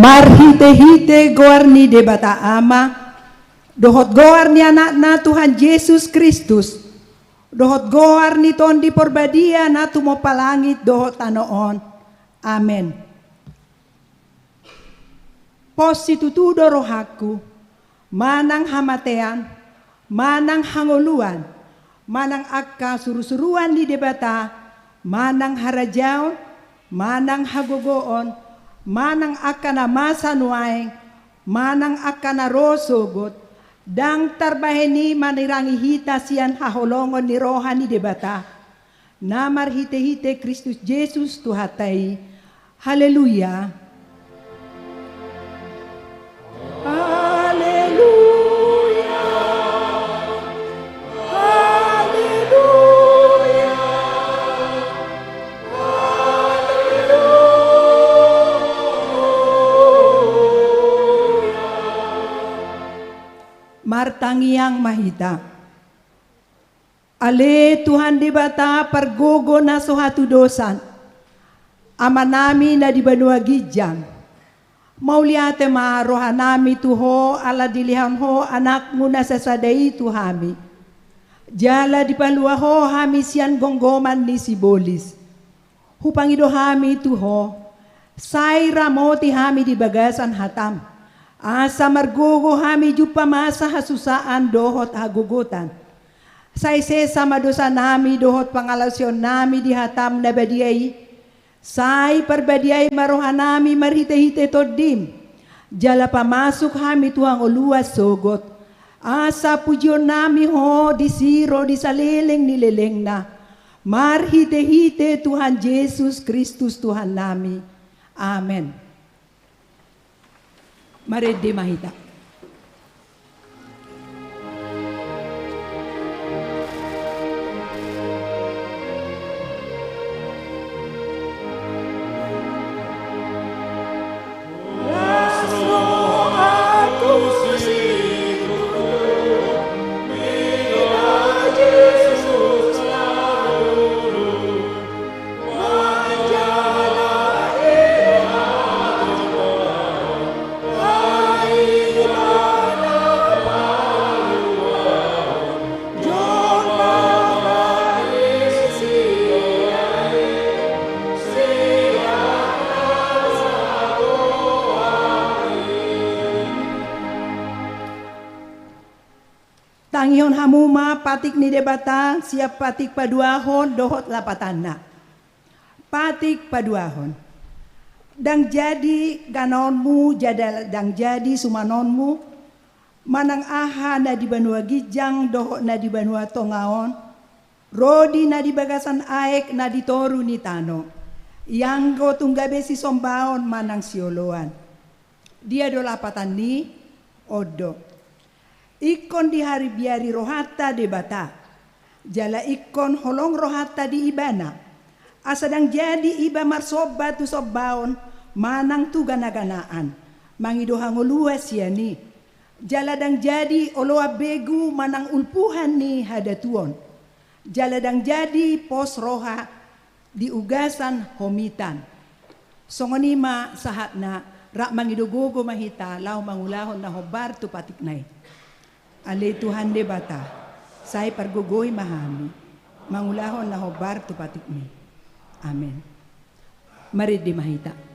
Marhite-hite goarni de bata ama, dohot goarni anak na Tuhan Yesus Kristus, dohot goarni ton di porbadia na tumo palangit dohot tanoon. Amen. Positutudo rohaku, manang hamatean, manang hangoluan, manang akka surusuruan di debata, manang harajaon, manang hagogoon, manang akka na masanuaeng, manang akka na rosogot, dang tarbaheni manirangi hita siyan haholongon ni rohan ni debata, namar hite-hite Kristus Jesus tuhatai. Haleluya. Haleluya. Haleluya. Martangiang mahita. Ale Tuhan di bata pergogo na suhatu dosan. Ama nami na di banua gijang. Mauliate ma rohanami tuho ala dilihan ho anak muna sasadai tuhami. Jala di palua ho hami sian gonggoman ni sibolis. Hupangido hami tuho. Say ramoti hami di bagasan hatam. Asa margogo hami jupa masa hasusaan dohot hagugutan. Say sama dosa nami dohot pangalasyon nami di hatam na badiay. Say perbadiay marohan nami marhite-hite todim. Jala pamasuk hami tuang uluas sogot. Asa pujion nami ho disiro disaliling nileleng na. Marhite-hite Tuhan Yesus Kristus Tuhan nami. Amen. Mari dimahita. Tangihon hamuma patik ni debata siap patik paduahon dohot lapatana. Patik paduahon. Dang jadi ganonmu jadal dang jadi sumanonmu manang aha na di banua gijang dohot na di banua tongaon. Rodi na di bagasan aek na di toru ni tano. Yanggo tunggabe si sombaon manang sioloan. Dia do lapatan ni odo. Ikon di hari biari rohata de bata. Jala ikon holong rohata di ibana. Asadang jadi iba marsoba tu sobbaon. Manang tu gana-ganaan. Mangido hangoluas yani. Jala dang jadi oloa begu manang ulpuhan ni hadatuon. Jala dang jadi pos roha di ugasan homitan. Songonima sahatna rak mangido gogo mahita lau mangulahon na hobar tu patik nai. Ale Tuhan de bata, say pargogoy mahami, mangulahon na hobar tu patik mi. Amen. Mari di mahita.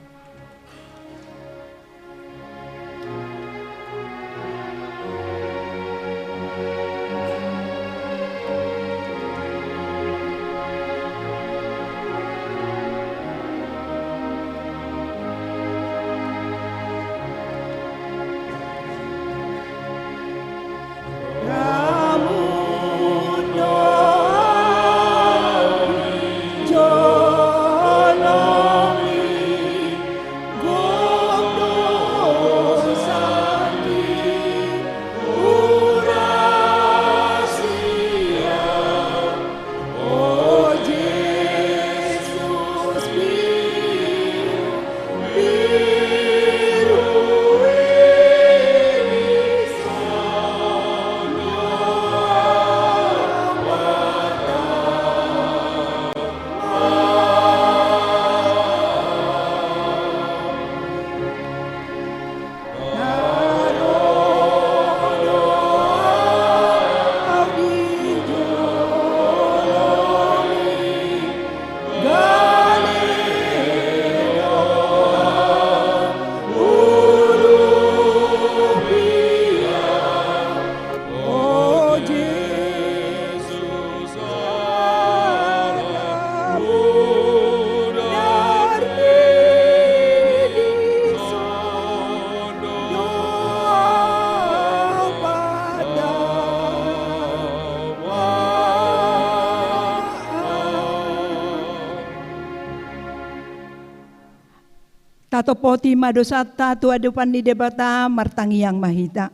Tato poti madosata tu adupan ni debata martangi yang mahita.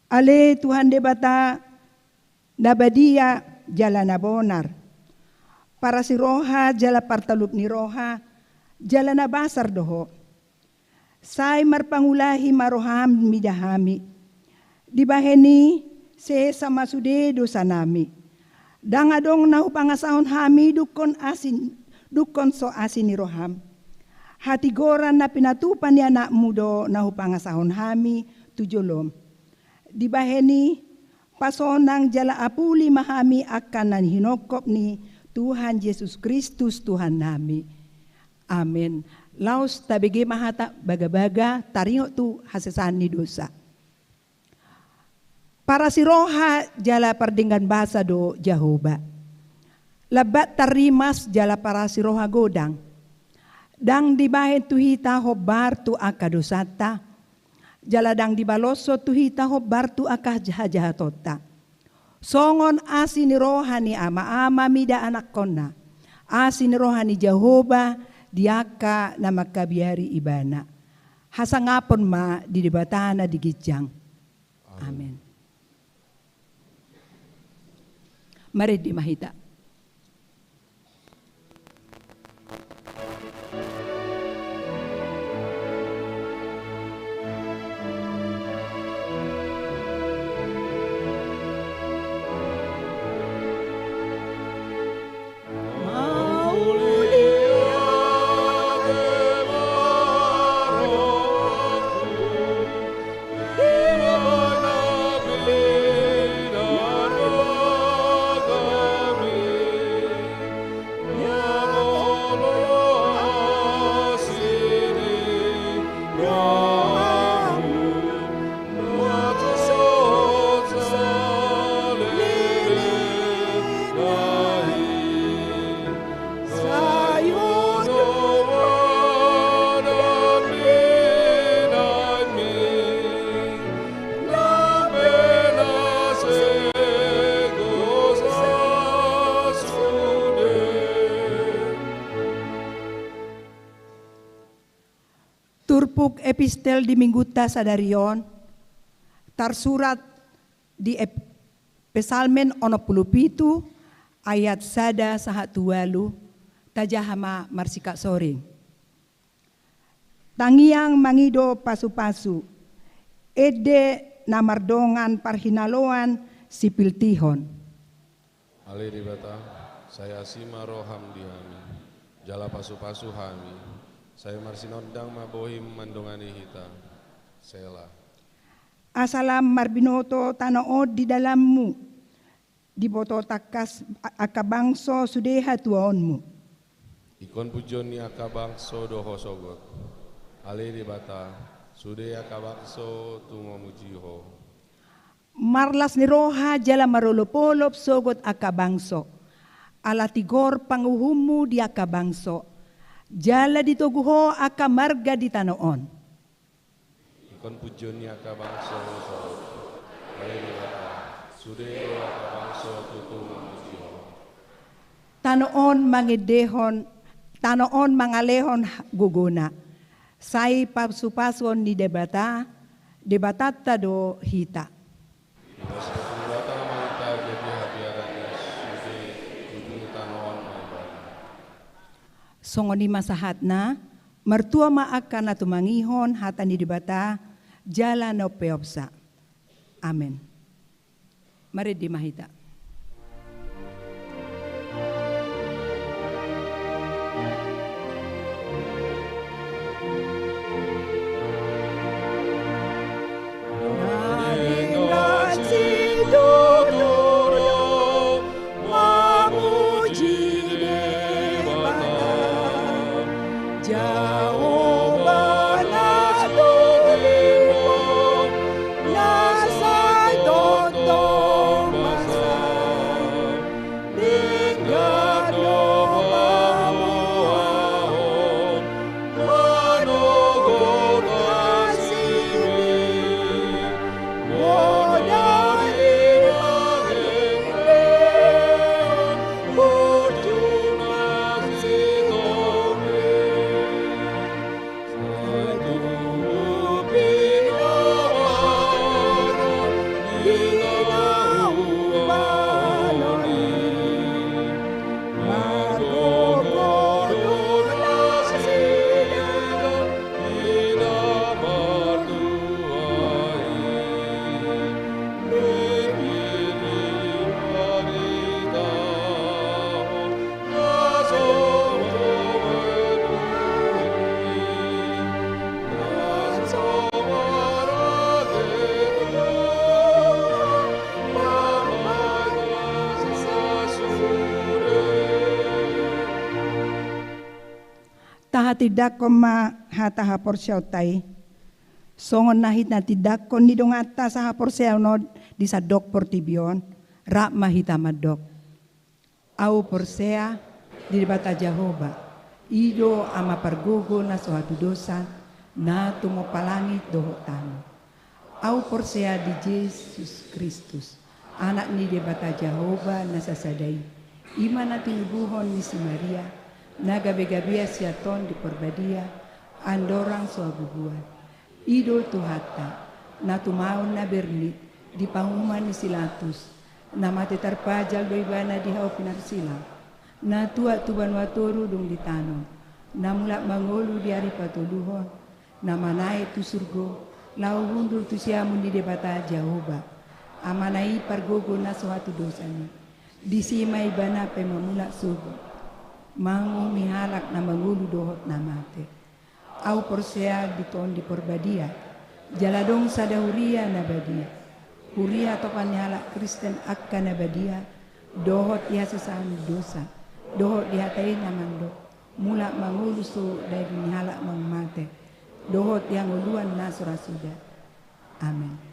Ale Tuhan debata nabadia jala nabonar. Para si roha jala partalup ni roha jala nabasar doho. Say marpangulahi maroham midahami. Dibaheni se sama sude dosa nami. Dangadong nahu pangasahon hami dukon so asin ni roham. Hati goran na pinatupan ni anak mudo nahu pangasahon hami tujolom. Dibaheni pasonang jala apuli mahami akan nan hinokop ni Tuhan Yesus Kristus Tuhan nami. Amin. Laos tabigi mahata baga-baga taringo tu hasesan ni dosa. Para si roha jala pardinggan bahasa do Jehovah. Labat tarimas jala para si roha godang. Dang dibahen tuhita hobar tu akadosata. Jala dang dibaloso tuhita hobar tu akah jahatota. Songon asi ni roha ni ama mida anak kona. Asi ni roha ni Jehovah diaka na makabiari ibana. Hasangapon ma di debatana di gijang. Amen. Mari di mahita. Turpuk epistel di mingguta sadarion tarsurat di Pesalmen 67 ayat sada sahat tualu tajahama marsika soring. Tangiang mangido pasu-pasu ede namardongan parhinaloan sipil tihon. Ali dibata saya sima roham dihami jala pasu-pasu hami. Saya marsinondang mabohim mandongani hita. Sela. Asalam marbinoto tanood di dalammu. Diboto takas akabangso sudeha tuaonmu. Ikon pujon ni akabangso doho sogot. Ali dibata sude akabangso tumomujiho. Marlas ni roha jala marolopolop sogot akabangso. Alatigor panguhumu di akabangso. Jala ditoguho aka marga di tanoon. Ikon pujon ni akabangso sogot. Ali dibata sude akabangso tumomujiho. Tanoon mangalehon guguna. Say papsupason ni debatata do hita. Songoni masahat na, mertua maakan na tumangihon hata ni debata, jala no peopsa. Amen. Mari di mahita. Masa Mahatidak ko hata hapor siyaw tay. Songon nahit na tidak ko nidong ata sa hapor siyaw no di sa dok portibion. Ra mahita madok. Au porsea di bata Jehova. Ido ama pargogo na suatu dosa na tumopalangit dohotano. Au porsea di Yesus Kristus. Anak ni di bata Jehova na sasadai. Ima na tinubuhon ni si Maria. Na gabi-gabi siaton di perbadia. Andorang suabubuan. Ido tuhata. Na tumaon na bernit. Di panguman ni silatus. Na mati tarpajal do ibana di hao pinarsilang. Na tua tuban watoro dong ditano. Na mula mangolu di hari patuluhon. Na manai tu surgo. Lau hundur tu siamun di debata Jehova. Amanai pargogo na suatu dosanya. Disima ibana pe mamula sugo. Mangu mihalak na mangulu dohot na mate. Au porsea diton di porbadia. Jaladong sadahuria na badia. Huria tokan nihalak Kristen akka na badia. Dohot ia sesaan dosa. Dohot dihatai na mando. Mula mangulu su dari nihalak mang mate. Dohot yang uluan na surasuda. Amin.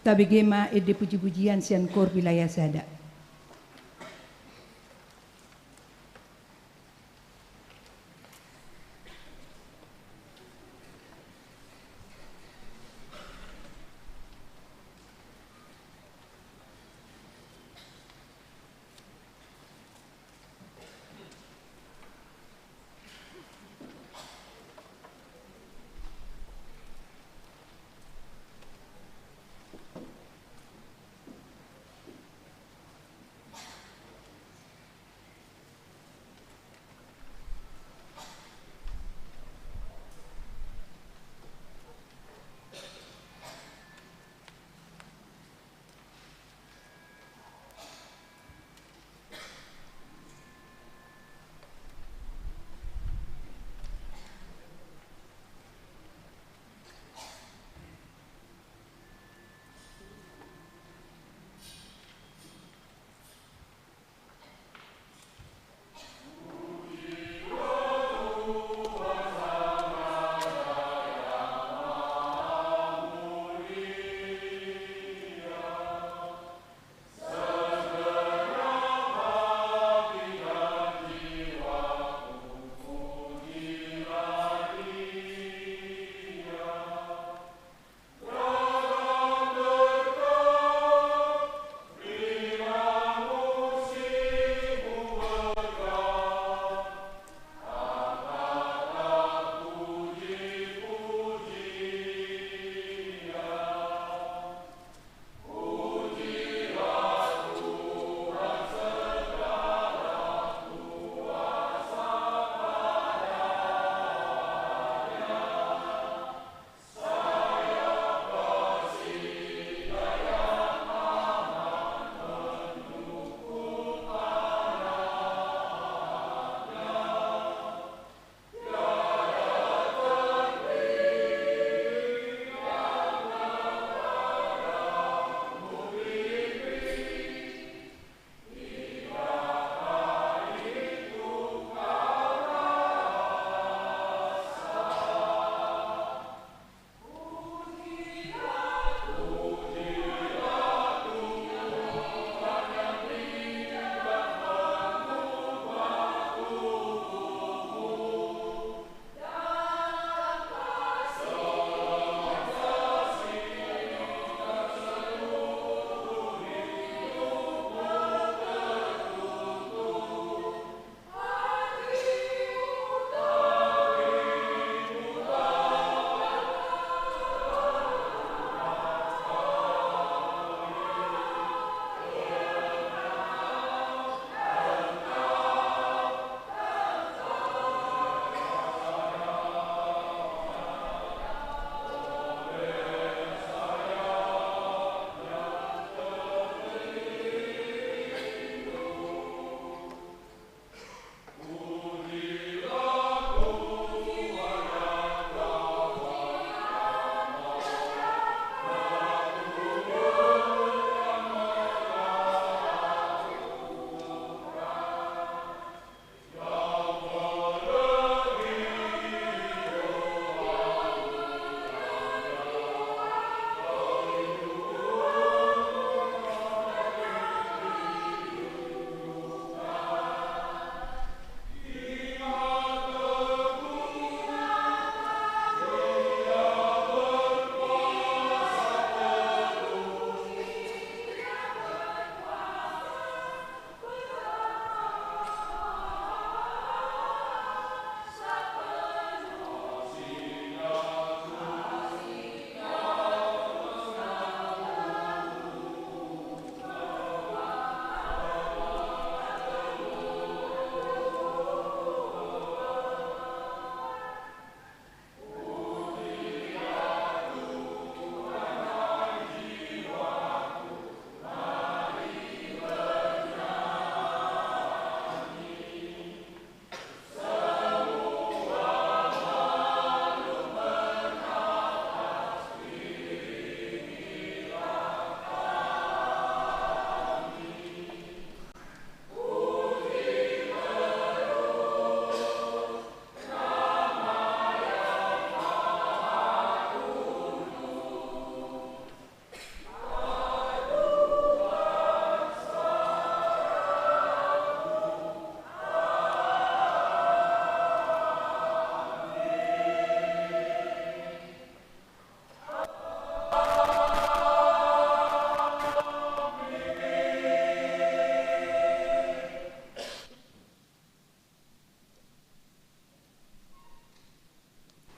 Tabigema ede puji-pujian sian kor wilayah sada.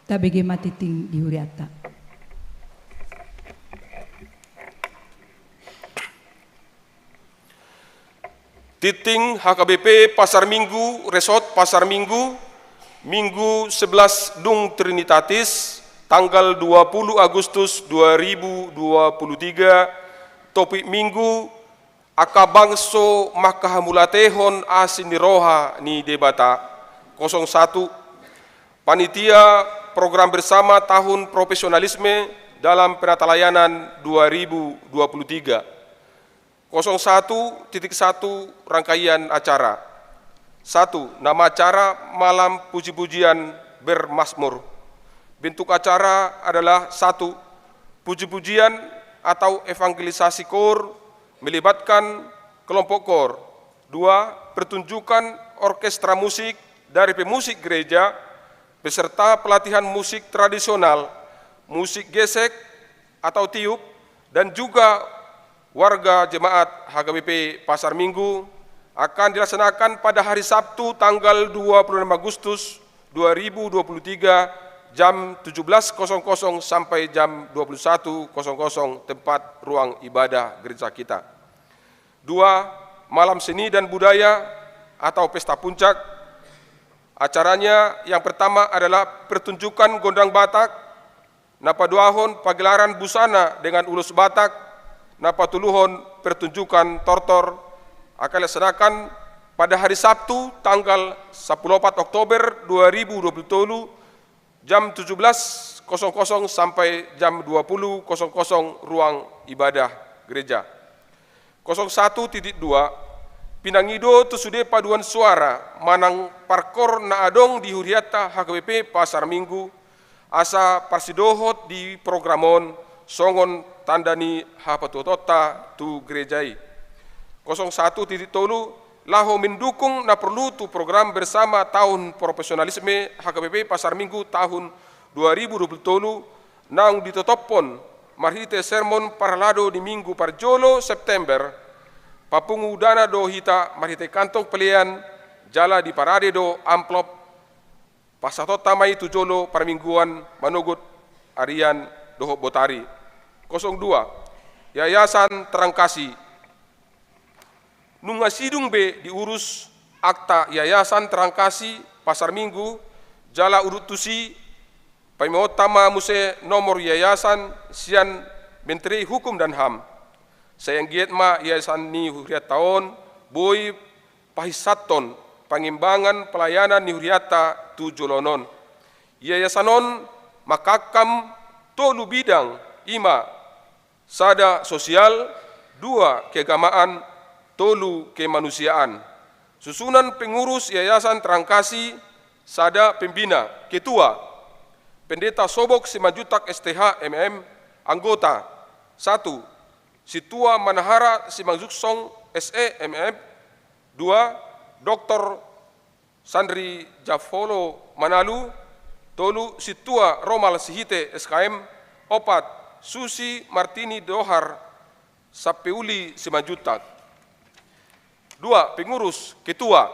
tabege matiting di huriata. Titing HKBP Pasar Minggu, Resort Pasar Minggu, Minggu 11 Dung Trinitatis, tanggal 20 Agustus 2023, topik Minggu, Akabangso Makahamulatehon Asiniroha ni Debata 01, Panitia Program Bersama Tahun Profesionalisme dalam Penata Layanan 2023. 01.1 rangkaian acara. 1. Nama acara Malam Puji-pujian Bermazmur. Bentuk acara adalah 1. Puji-pujian atau evangelisasi kor melibatkan kelompok kor. 2. Pertunjukan orkestra musik dari pemusik gereja beserta pelatihan musik tradisional, musik gesek atau tiup, dan juga warga jemaat HKBP Pasar Minggu akan dilaksanakan pada hari Sabtu tanggal 26 Agustus 2023 jam 17.00 sampai jam 21.00 tempat ruang ibadah gereja kita. 2. Malam Seni dan Budaya atau Pesta Puncak. Acaranya yang pertama adalah pertunjukan gondang Batak, napaduahon pagelaran busana dengan ulus Batak, napatuluhon pertunjukan tortor akan dilaksanakan pada hari Sabtu tanggal 14 Oktober 2020 jam 17.00 sampai jam 20.00 ruang ibadah gereja. 01.2 Pinangido tusude paduan suara manang parkor na adong di huriata HKBP Pasar Minggu asa parsidohot di programon songon tandani hapatotota tu gerejai. 01.3 laho mendukung na perlu tu program bersama tahun profesionalisme HKBP Pasar Minggu tahun 2020 nang ditotopon marhite sermon parlado di Minggu Parjolo September papungu dana do hita marhite kantong pelian jala di parade do amplop pasatota mai tujolo parmingguan manugut arian doho botari. 02 Yayasan Terangkasi Nungasidung B diurus akta Yayasan Terangkasi Pasar Minggu jala urutusi Paimotama Muse nomor Yayasan Sian Menteri Hukum dan HAM sayang giat ma Yayasan ni huriat tahun boy pahisaton pangimbangan pelayanan ni huriata tu jolonon Yayasanon makakam tolu bidang 5 sada sosial, 2 keagamaan, 3 kemanusiaan. Susunan pengurus Yayasan Terangkasi, sada pembina, ketua, Pendeta Sobok Simanjutak STH MM, anggota, 1 Situa Manahara Simanjuksong SE MM, 2 Dr. Sandri Jafolo Manalu, 3 Situa Romal Sihite SKM, 4 Susi Martini Dohar Sapeuli Simanjutak. 2 pengurus ketua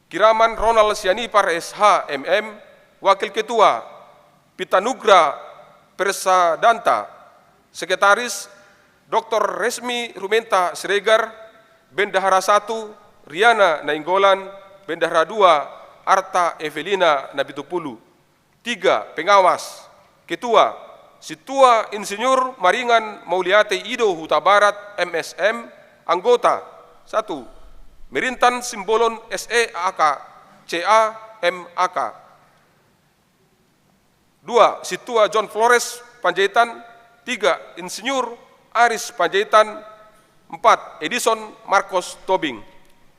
Kiraman Ronald Sianipar SH MM, wakil ketua Pitanugra Persadanta, sekretaris Dr. Resmi Rumenta Siregar, Bendahara 1 Riana Nainggolan, Bendahara 2 Arta Evelina Nabitupulu. 3 pengawas ketua Situa Insinyur Maringan Mauliate Ido Huta Barat MSM, anggota 1 Merintan Simbolon SE AK CA MAK. 2 Situa John Flores Panjaitan. 3 Insinyur Aris Panjaitan. 4 Edison Marcos Tobing.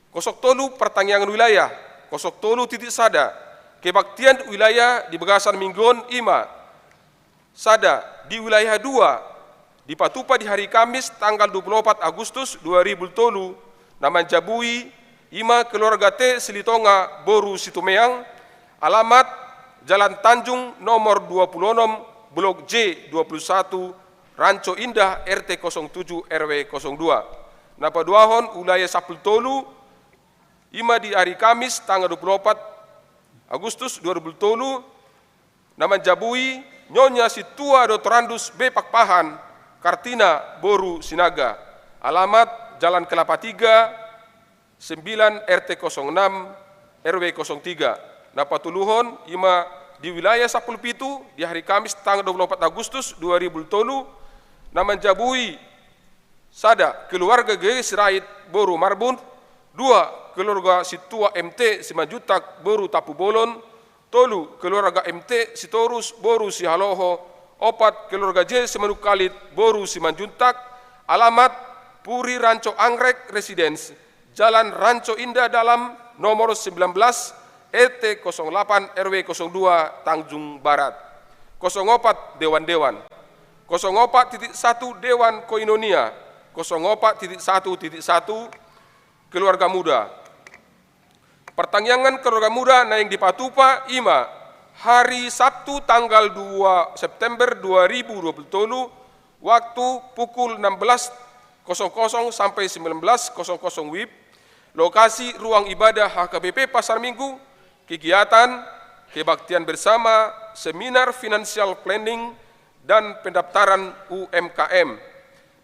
03 Pertanggungan Wilayah. 03.1 Kebaktian Wilayah di Bagasan Minggon IMA sada di wilayah 2 di Patupa di hari Kamis tanggal 24 Agustus 2020 nama Jabui Ima keluarga T Silitonga Boru Situmeang, alamat Jalan Tanjung nomor 26 Blok J 21 Ranco Indah RT 07 RW 02 napa duahon wilayah Sapul Tolu Ima di hari Kamis tanggal 24 Agustus 2020 Namanjabui Nyonya Situa Dr. B. Pakpahan Kartina Boru Sinaga. Alamat Jalan Kelapa 3, 9 RT 06 RW 03. Napatuluhon ima di wilayah Sapulpitu di hari Kamis tanggal 24 Agustus 2020. Namanjabui sada keluarga G. Sirait Boru Marbun, 2 keluarga Situa MT Simanjutak Boru Tapu Bolon, 3 keluarga MT Sitorus Boru Sihaloho, 4 keluarga J Simanukalit Boru Simanjuntak. Alamat Puri Ranco Anggrek Residence, Jalan Ranco Indah Dalam nomor 19 ET 08 RW 02 Tanjung Barat. 04 Dewan-Dewan, 04.1 Dewan Koinonia, 04.1.1 Keluarga Muda. Pertanyaan keluarga muda na yang dipatupa ima hari Sabtu tanggal 2 September 2020 waktu pukul 16.00 sampai 19.00 WIB. Lokasi ruang ibadah HKBP Pasar Minggu. Kegiatan kebaktian bersama, seminar financial planning, dan pendaftaran UMKM.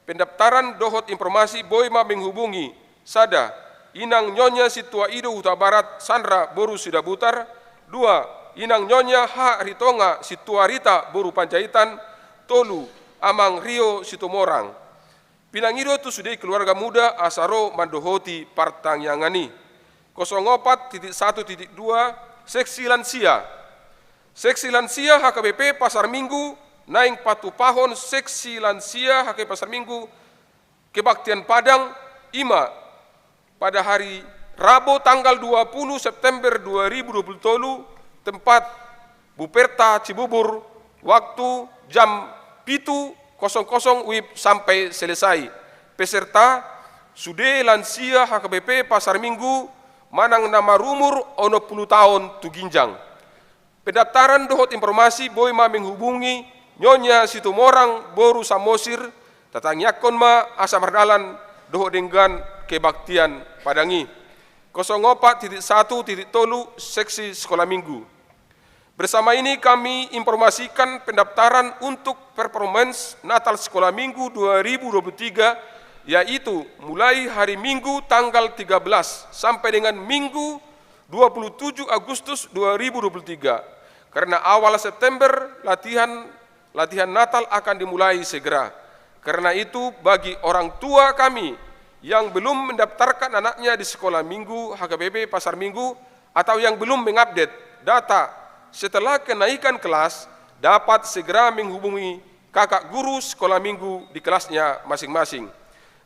Pendaftaran dohot informasi Boima menghubungi sada Inang Nyonya Situa Ido Huta Barat Sandra Boru Sidabutar, 2 Inang Nyonya H. Ritonga Situa Rita Boru Panjaitan, 3 Amang Rio Situmorang. Pinangido tu sudai keluarga muda asaro mandohoti partanyangani. 04.1.2 Seksi Lansia. Seksi Lansia HKBP Pasar Minggu naing patupahon Seksi Lansia HKBP Pasar Minggu Kebaktian Padang ima pada hari Rabu tanggal 20 September 2020 tempat Buperta Cibubur waktu jam 7.00 WIB sampai selesai. Peserta sude lansia HKBP Pasar Minggu manang nama rumur ono 10 tahun tu ginjang. Pendaftaran dohot informasi Boima menghubungi Nyonya Situmorang Boru Samosir tatanyakon ma asamardalan dohot dengan kebaktian Padangi. 04.1.3 Seksi Sekolah Minggu. Bersama ini kami informasikan pendaftaran untuk performance Natal Sekolah Minggu 2023 yaitu mulai hari Minggu tanggal 13 sampai dengan Minggu 27 Agustus 2023. Karena awal September latihan Natal akan dimulai segera. Karena itu bagi orang tua kami yang belum mendaftarkan anaknya di Sekolah Minggu HKBP Pasar Minggu atau yang belum mengupdate data setelah kenaikan kelas dapat segera menghubungi kakak guru Sekolah Minggu di kelasnya masing-masing.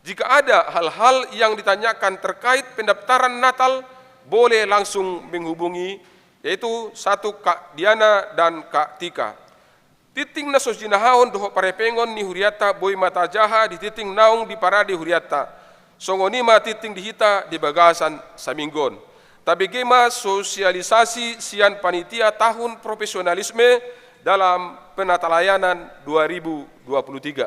Jika ada hal-hal yang ditanyakan terkait pendaftaran Natal, boleh langsung menghubungi, yaitu 1 Kak Diana dan Kak Tika. Titing na sosjinahon doho parepengon ni huriata boy mata jaha di titing naung di parade huriata. Songonima titing dihita di bagasan saminggon. Tabigema sosialisasi sian panitia tahun profesionalisme dalam penatalayanan 2023.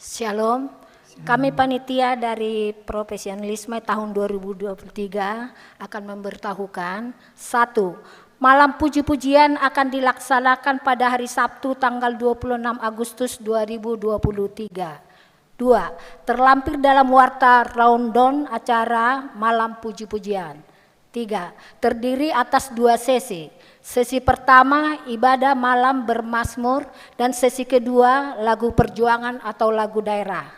Shalom, kami panitia dari profesionalisme tahun 2023 akan memberitahukan 1. Malam puji-pujian akan dilaksanakan pada hari Sabtu tanggal 26 Agustus 2023. 2. Terlampir dalam warta rundown acara malam puji-pujian. 3. Terdiri atas 2 sesi. Sesi pertama ibadah malam bermazmur dan sesi kedua lagu perjuangan atau lagu daerah.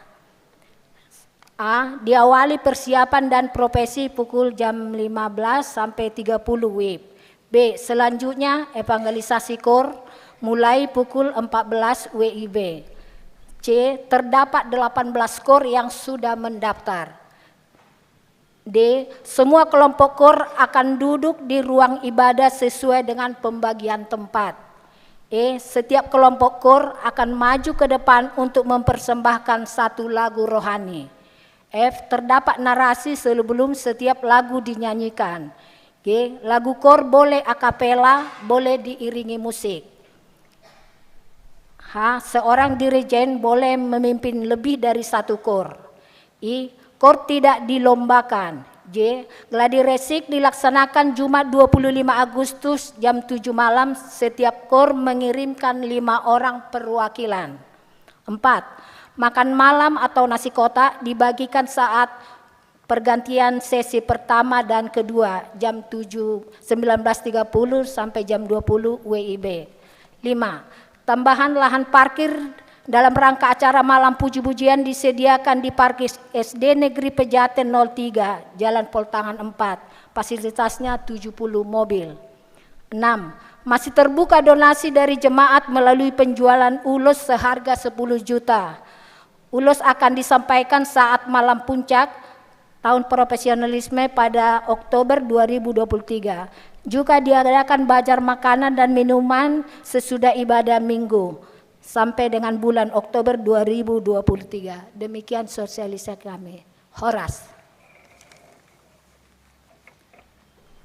A. Diawali persiapan dan profesi pukul jam 15 sampai 30 WIB. B. Selanjutnya evangelisasi kor mulai pukul 14 WIB. C. Terdapat 18 kor yang sudah mendaftar. D. Semua kelompok kor akan duduk di ruang ibadah sesuai dengan pembagian tempat. E. Setiap kelompok kor akan maju ke depan untuk mempersembahkan satu lagu rohani. F. Terdapat narasi sebelum setiap lagu dinyanyikan. G. Lagu kor boleh akapela, boleh diiringi musik. H. Seorang dirijen boleh memimpin lebih dari satu kor. I. KOR tidak dilombakan. J. Gladi resik dilaksanakan Jumat 25 Agustus jam 7 malam. Setiap KOR mengirimkan 5 orang perwakilan. 4. Makan malam atau nasi kotak dibagikan saat pergantian sesi pertama dan kedua jam 19.30 sampai jam 20 WIB. 5. Tambahan lahan parkir dalam rangka acara malam puji-pujian disediakan di parkir SD Negeri Pejaten 03, Jalan Poltangan 4. Fasilitasnya 70 mobil. 6. Masih terbuka donasi dari jemaat melalui penjualan ulos seharga 10 juta. Ulos akan disampaikan saat malam puncak tahun profesionalisme pada Oktober 2023. Juga diadakan bazar makanan dan minuman sesudah ibadah minggu sampai dengan bulan Oktober 2023. Demikian sosialisasi kami. Horas.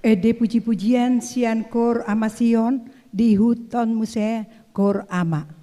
Ede puji-pujian sian KOR ama Sion di Huton Muse KOR ama.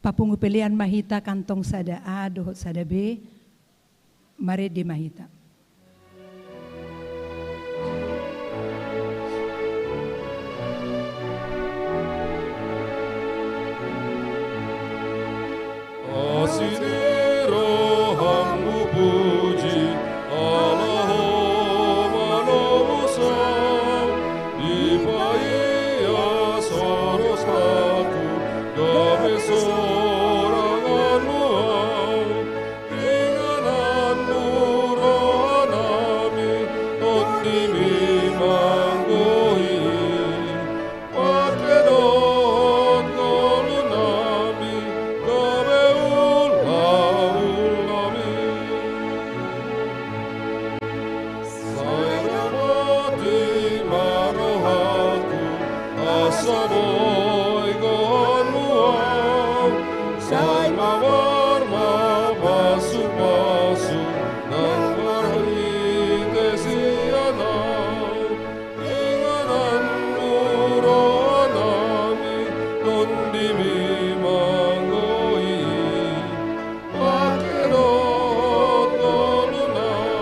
Papungu pilihan mahita kantong sada A dohot sada B. Mari di mahita. Asidero hambu puji Allah manusia dipaya soros aku gawe soranganmu ingananmu rohanami ondimi manggoi pakedot golunami gawe ulami sayrawati marohaku asaboy gonuam say mawar mapasu-pasu nang marhite siyanau inganan muronami nondimi manggoi pakedot golunami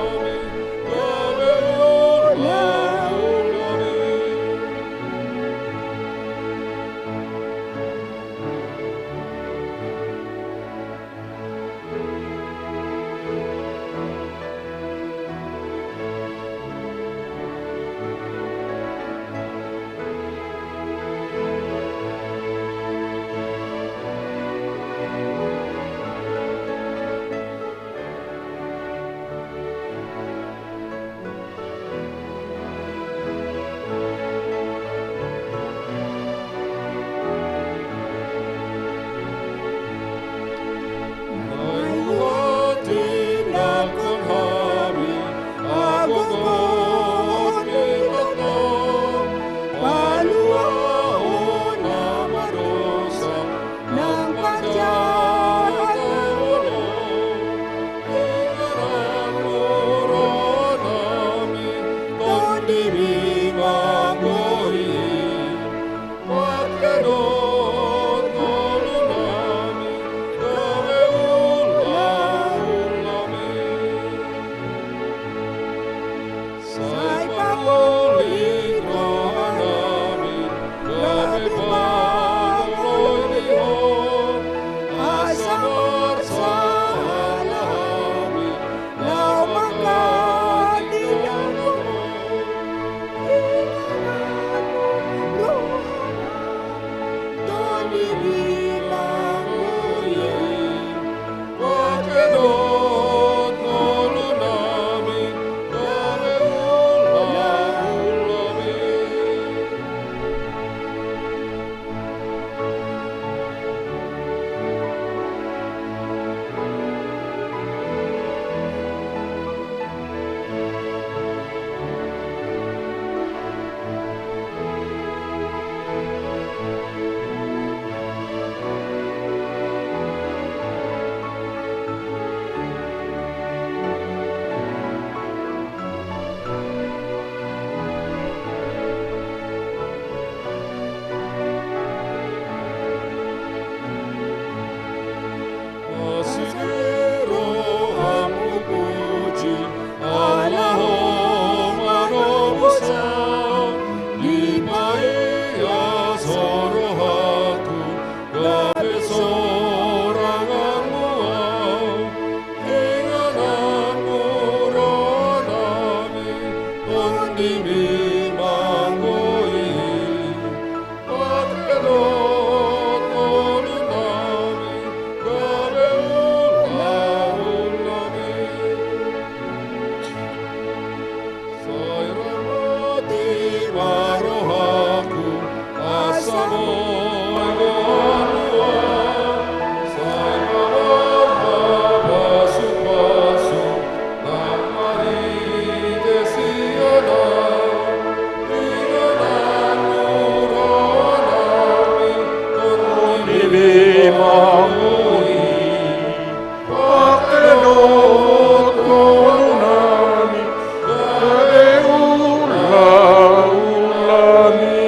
gawe ulami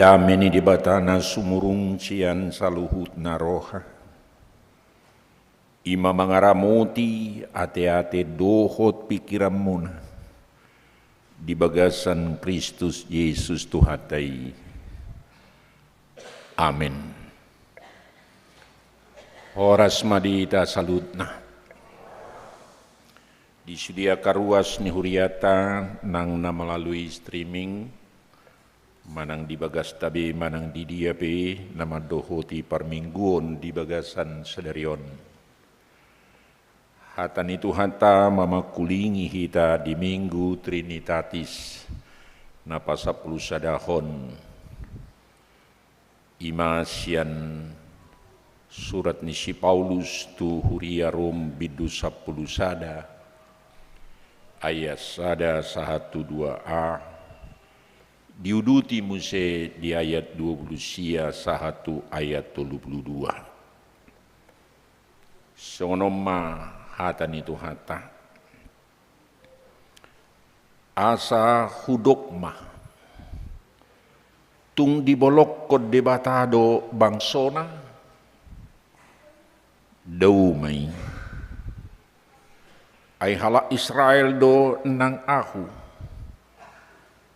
Dameni di batana sumurung cian saluhut naroha. Ima mangaramuti ate-ate dohot pikiran muna. Di bagasan Kristus Yesus Tuhatai. Amin. Horas madita salutna. Disudia karuas ni huriata nang na melalui streaming. Manang di bagas tabi, manang di dia pe, nama dohoti parmingguon di bagasan sedarion. Hatan itu hata mamakulingi hita di minggu Trinitatis, napa 10 sadahon. Imasian surat ni si Paulus tu huria Rom bidu 10 sada, ayat sada 1-2a, diuduti muse di ayat 20 sia 1 ayat 32. Sonoma hatan itu hata. Asa hudokma. Tung dibolok ko debatado bangsona. Daumay. Ay hala Israel do nang ahu.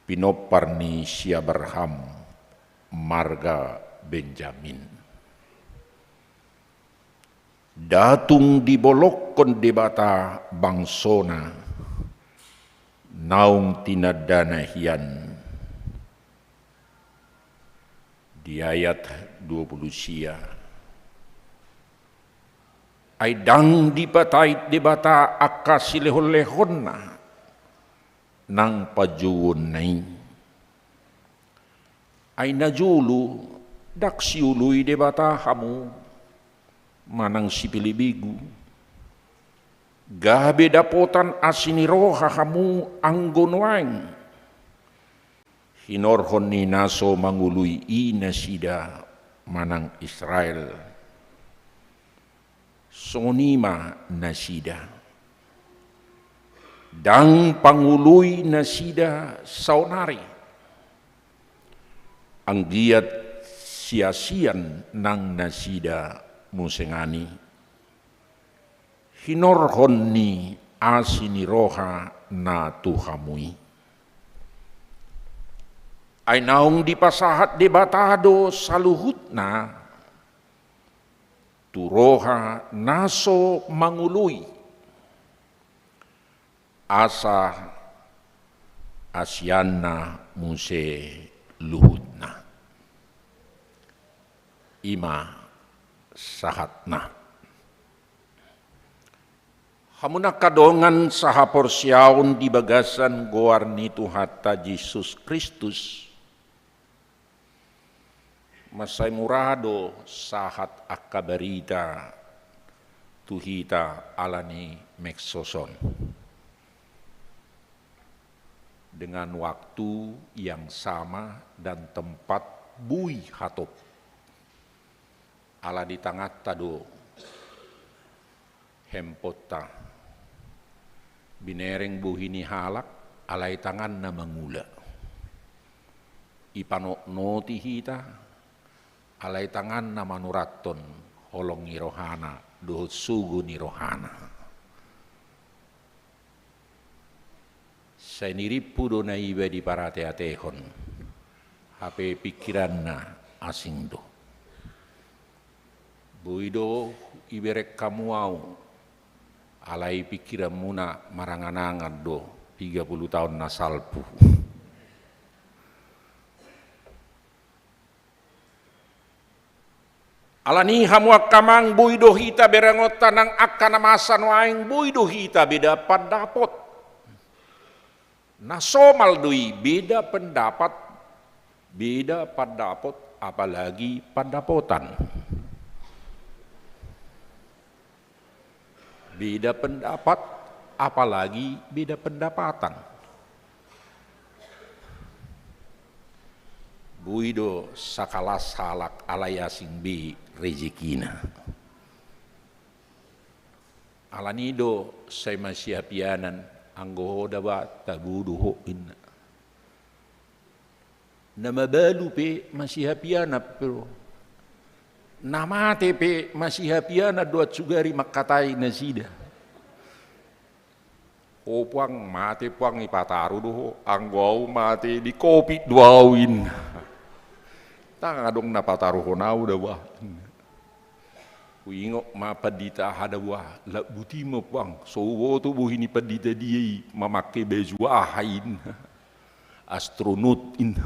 Pinopar ni si Abraham marga Benjamin. Datung dibolok kon debata bangsona naung tinadana hian. Di ayat 20 sia. Ay dang dipatait debata akasilehon-lehonna nang pajuon nai. Ay najulu daksiului debata hamu manang si pilibigu. Gabe dapotan asiniroha hamu anggonwang. Hinorhon ni naso mangului inasida manang Israel. Sonima nasida. Dang pangului nasida saunari. Ang giat sia-sian nang nasida musengani. Hinorhon ni asiniroha na tuhamui. Ay naung dipasahat debatado saluhut na turoha naso mangului. Asa asyana muse luhutna. Ima sahatna. Hamuna kadongan saha porsyaon di bagasan goar ni Tuhata Yesus Kristus. Masay murado sahat akabarita tuhita alani meksoson. Dengan waktu yang sama dan tempat bui hatop. Ala di tengah tado hempota. Binereng buhini halak alai tangan na mangula. Ipanok noti hita alai tangan na manuraton holong ni rohana dohot sugu ni rohana. Saya niripu do na iba di parate-atehon. HP pikiran na asing do. Buido iberek kamu au. Alai pikiran muna maranganangan do. 30 tahun na salpu. Alani hamuak kamang buido hita berangot tanang akana masan waing buido hita beda pandapot. Nasomal dui beda pendapat apalagi pendapotan. Beda pendapat apalagi beda pendapatan. Buido sakalas halak alayasing bi rezekina. Alanido say masyapianan anggo dawa tabuduho inna. Nama balu pe masih hapiana pero. Nama te pe masih hapiana doat sugari makatai nasida. Puang mati puang ipataru doh anggau mati di kopi duawin. Tang adong napataru honau dah wah. Kuingok ma padita hada wah la buti mo puang. So wo tu buhini padita dia memakai baju ahain. Astronot in.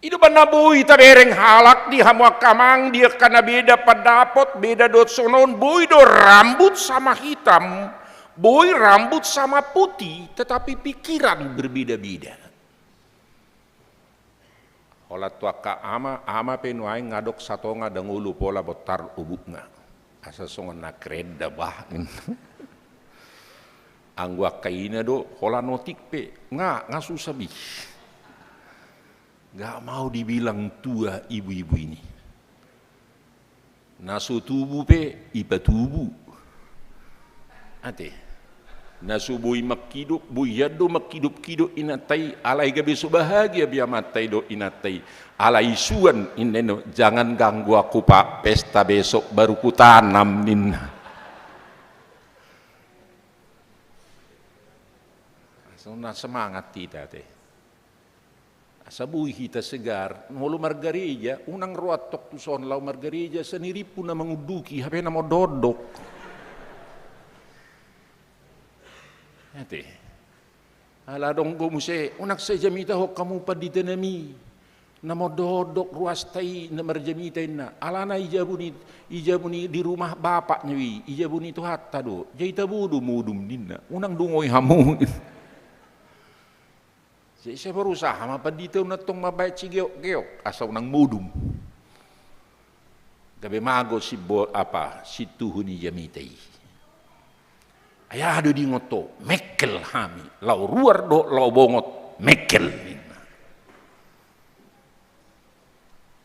Itu banaboy tabereng halak di hamwa kamang dia karena beda pendapot beda dot sonon boy do rambut sama hitam boy rambut sama putih tetapi pikiran berbeda-beda. Olah tuaka ama penuai ngadok satonga dangulu pola botar ubukna asa songan nakreda bah. Anggua kaina do hola notik pe nga susah bi. Gak mau dibilang tua ibu-ibu ini. Nasu tubuh pe ipa tubuh. Ate. Nasu bui makidup bui yado makidup inatai alai gabe bahagia biar matai do inatai alai suan ineno jangan ganggu aku pak pesta besok baru ku tanam nin. Sona semangat tidak teh. Sabuhi kita segar, mulu margareja, unang ruatok tu son lau margareja sendiri pun na menguduki, hape na mau dodok. Ate, ala dong go muse, unak sejamita ho kamu paditanami, na mau dodok ruas tai na marjamita na, ala na ijabuni di rumah bapaknya wi, ijabuni tu hatta do, jaita budu mudum dinna, unang dungoy hamu. Saya berusaha mapadito na tong mabait si geok asaw nang mudum. Gabi mago si si tuhuni jamitay. Ayado di ngoto mekel hami lau ruar do lau bongot mekel.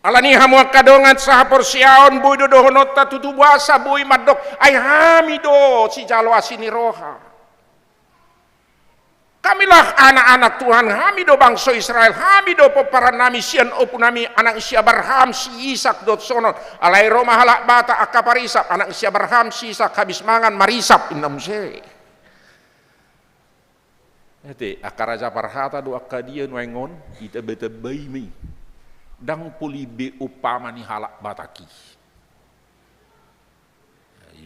Alani hamu kadongan saha porsiaon boy do honota tutubasa boy madok ay hami do si jalo asini roha. Kamilah anak-anak Tuhan, kami do bangsa Israel, kami do peparan nami sian opunami anak si Abraham si Ishak dot sonon, alai Roma halak bata akaparisap anak si Abraham si Ishak habis mangan marisap inam se. Ete akaraja parhata do akadia nuengon ita beta bayi dang puli be upama ni halak bataki.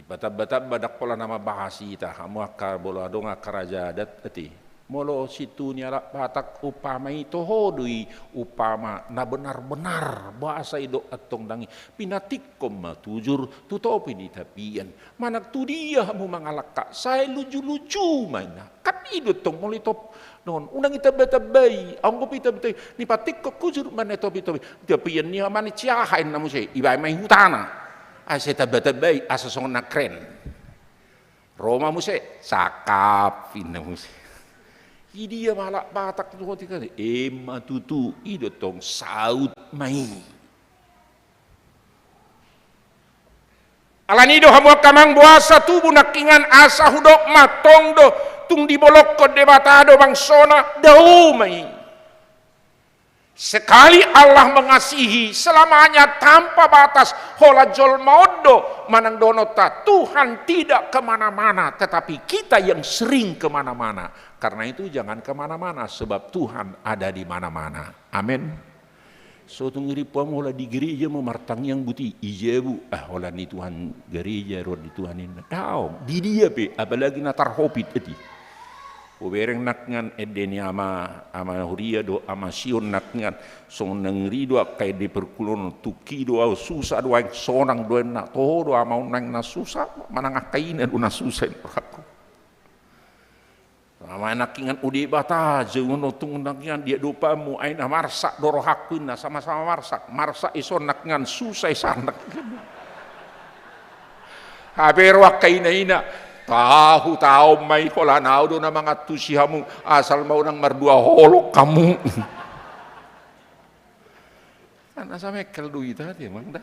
Bata-bata badak pola nama bahasi ita hamu akar bolo adong akaraja adat eti. Molo situ ni alak batak upama itu hodui upama na benar-benar bahasa idok atong dangi pinatikom ma tujur tutopi di tapian manak tu dia mu mangalaka saya lucu-lucu mana kan idot tong molitop non unang ita beta-bai anggo pita-beta ni patik ko kujur mana topi-topi tapian ni amani ciahain namu se ibai mai hutana aseta beta-bai asa song na kren Roma mu se sakap inamu se dia malak batak tu ketika matutu ido tong saut mai alanido hamu kamang buasa tubuh nakingan asa hudok matong do tung dibolok ko debatado bangsona dau mai sekali Allah mengasihi selamanya tanpa batas hola jol modo manang donota Tuhan tidak kemana-mana tetapi kita yang sering kemana-mana. Karena itu jangan kemana-mana sebab Tuhan ada di mana-mana. Amin. So tungiri pamola di gereja memartang yang buti ijebu hola ni Tuhan gereja rod di Tuhan ini. Tahu di dia pe apalagi natar hopit eti. Ubereng nakngan edeni ama huria do ama sion nakngan song nangri do kay di perkulon tuki do susah do ang sonang do na to do ama nang na susah manang akain do na susah aku. Ama nakingan udi bata jeung tung nakingan dia dupa mu aina marsak doro hakun sama-sama marsak ison nakingan susah sanak. Haber wakaina ina tahu may kola nao do na mga tusihamu asal mau nang mardua holok kamu. Ana sa mekel duita ti mang da.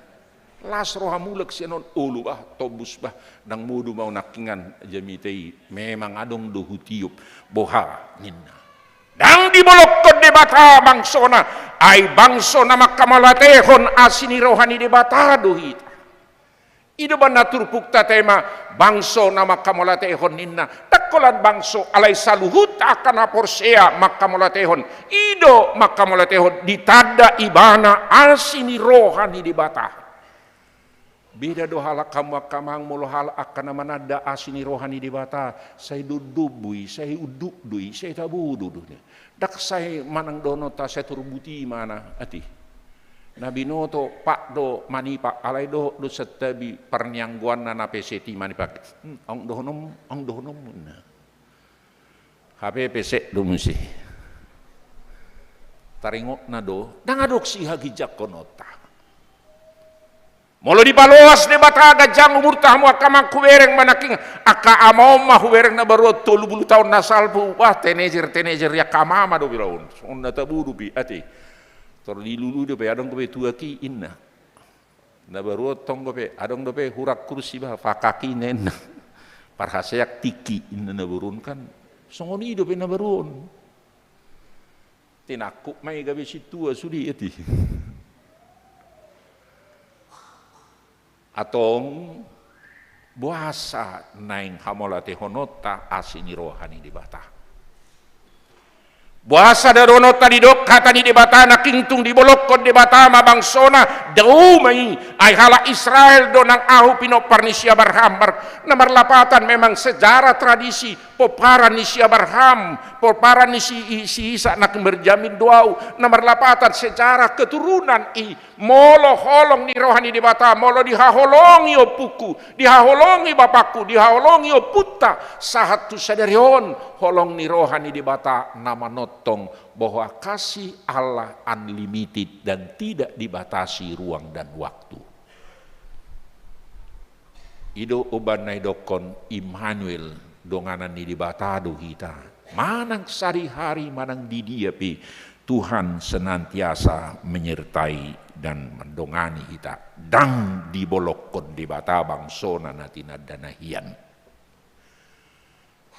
Las rohamulek sianon ulu bah tobus bah nang mudu mau nakingan jamitei memang adong do hutiup boha ninna. Dang dibolokon debata bangsona ay bangsona makamalate-hon asini rohani debata dohita. Ido ba naturpukta tema bangso na makamalate-hon ninna. Takkolan bangso alay saluhut akan aporsea makamalate-hon. Ido makamalate-hon ditada ibana asini rohani debata. Beda dohala kamu akamang molohala akan manada asini rohani debata. Saya dudubui, saya uduk-dui, saya tabudu. Dak saya manang dono ta saya turbuti mana ati. Nabi noto pak do manipa alai do setabi pernyangguan na peseti manipa. Ang donom. HP pesek do musi. Taringok na do, dangadok si hagijak konota. Molo di paloas de bata gajang umur tamu akamang kuwereng manaking aka amom mah kuwereng na baru 30 tahun nasalpu wah teenager ya kamama do bilaun on tabudu bi ati tor dilulu de pe adong be tua ki inna na baru tong be adong be hurak kursi bah fakaki nen parhaseak tiki inna na burun kan songoni do pe na barun tinakuk mai gabe situa sudi ati atong buasa naing hamolate honota asini rohani di bata. Buasa daronota di dok kata di bata na kingtung di bolokon di bata mabangsona dau mai ay hala Israel donang ahu pino parnisia barhambar nomor lapatan memang sejarah tradisi poparan ni si Abraham poparan ni si Isa nak berjamin doau nomor lapatan sejarah keturunan i molo holong ni rohani di bata molo dihaholongi o puku dihaholongi bapakku dihaholongi o putta sahatu sadarion holong ni rohani di bata nama notong bahwa kasih Allah unlimited dan tidak dibatasi ruang dan waktu. Ido uban naidokon Immanuel donganan ni dibatado kita. Manang sari-hari manang didiapi Tuhan senantiasa menyertai dan mendongani kita. Dang dibolokon di batabang sona natina danahian.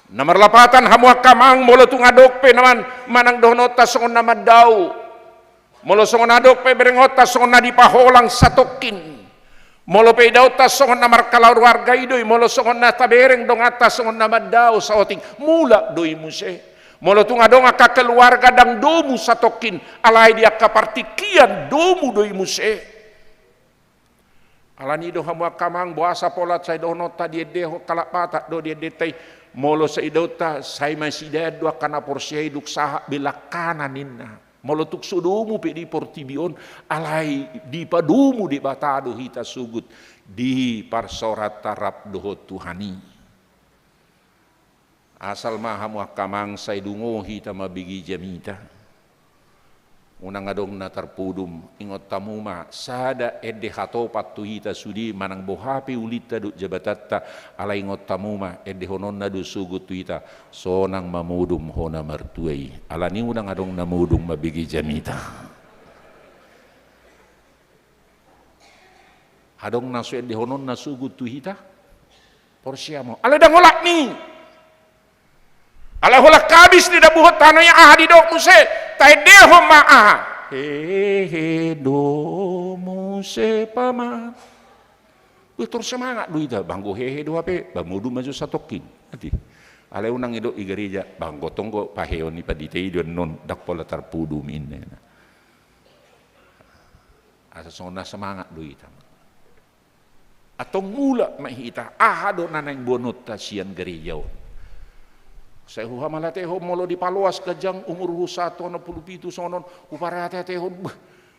Nomor lapatan hamu akamang molo tungadok pe naman manang donota songon nama dau. Molo songon adok pe berengota songon na dipaholang satokin. Molo pe daw ta songon na markalaur warga idoy molo songon na tabereng dong atas songon na madaw sa oting mula doy muse molo tunga dong aka keluarga dang domu satokin alay dia kapartikian domu doy muse alani do hamu akamang buasa polat say do nota dia deho kalapata do dia detay molo sa idota say masidad do kana porsiay duk saha bilakana ninna molo tukso domu pe di portibion alay di padumu di batado hita sugut di parsorat tarap dohot Tuhani asal mahamu akamang say dungo hita mabigi jamita unang adong na tarpudum ingot tamuma sada edde hatopat tu hita sudi manang bohapi ulita du jabatatta alay ingot tamuma edde honon na du sugut tu hita sonang mamudum hona martuai alani unang adong namudum mabigi jamita adong nasu edde honon na sugut tu hita porsiamo ala dang olak ni ala holak kabis di dabuhot tanaya ahadi dok muse tay deho maa he do muse pama betul semangat du ita banggo he do ape bamudu maju satokin ati ala unang ido igereja banggo tonggo paheoni paditei don non dak pola tarpudu minne asa sona semangat du ita atong mula mahita ahado nanang bonot ta sian gereja saya huha malateho molo di paluas kajang umur husato na pulupitu sonon uparateho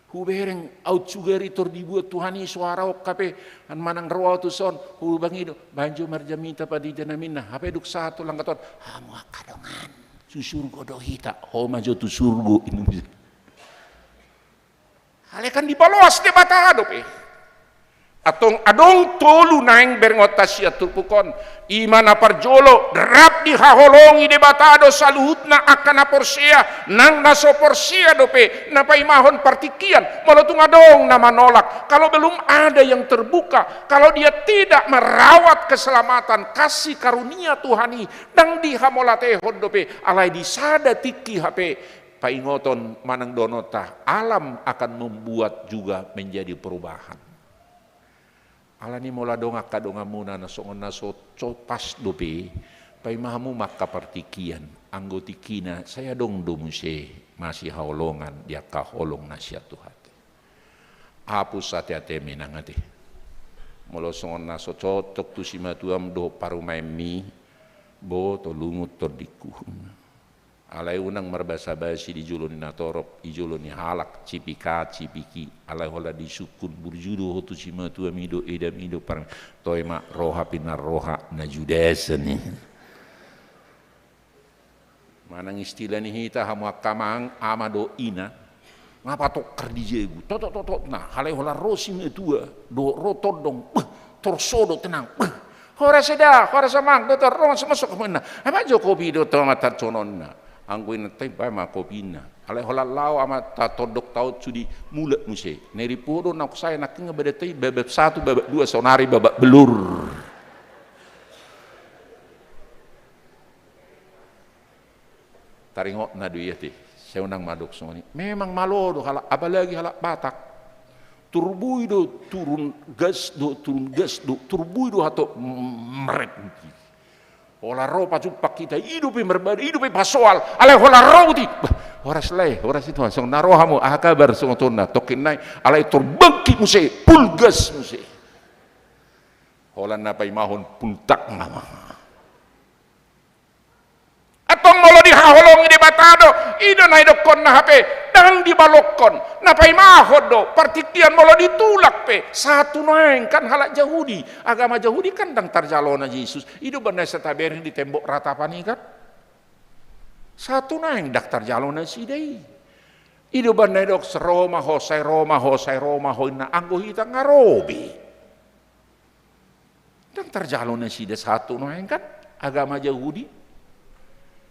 hubereng out sugari tor dibuat Tuhani suara ok kape an manang rawa tu son hu bangido banjo marjamita padi janamina hape duk satu lang katon hamu kadongan susurgo do hita ho majo tu surgo inu hale kan di paluas de batado pe atong adong tolu naing berngotas ya turpukon imana parjolo drap dihaholongi debatado saluhutna akan aporsia nang naso porsia dope napaimahon partikian molotung adong na manolak kalau belum ada yang terbuka, kalau dia tidak merawat keselamatan kasih karunia Tuhani dang dihamolatehon dope alai disada tiki HP paingoton manang donota alam akan membuat juga menjadi perubahan. Alani mola dongak kadongamuna na songon na so pas dope paimahamu maka partikian anggotikina saya dong domuse masih haolongan dia kaholong nasihat Tuhan. Hapus hati-hati menangati. Molo songon na so cocok tu si matuam do parumaimi bo to lungut to dikuhun. Alai unang marbasa-basi di juloni na torop, i juloni halak, cipika, cipiki, alai hola di sukun, burjudo hotu si matuam ido, edam ido, parang toima roha pinar roha na judesani. Manang istilah ni hita hamu akamang amado ina, ngapa tok kardijegu, totok nah, alai hola rosi metua, do rotodong, torsodo tenang, hora seda, hora samang, do torong semasuk kemana, apa Jokowi do tomatar cononna. Angguin nanti bay makopina. Alai hola lau amat todok taut sudi mulut muse. Neri podo nak saya nak ngebedetai babak 1 babak 2 sonari babak belur. Taringot na duyati. Saya undang madok semua ni. Memang malodo halak apalagi halak Batak. Turbui do turun gas do turbui do atau meret. Hola roh pacupak kita hidup pasoal alai hola roh di horas itu langsung narohamu kabar sungotona tokin nai alai turbangki muse pulgas muse hola napai mahon pultak nama atong molo dihaholongi di batado ida nai dokon na HP dang dibalokon napai mahon do partikian molo ditulak pe satu naeng kan halak Yahudi agama Yahudi kan dang tarjalona Yesus ido benar setaberin di tembok ratapani kan satu naeng dak tarjalona sidai ido benar dok Roma hosai na anggo hita ngarobi dang tarjalona sidai satu naeng kan agama Yahudi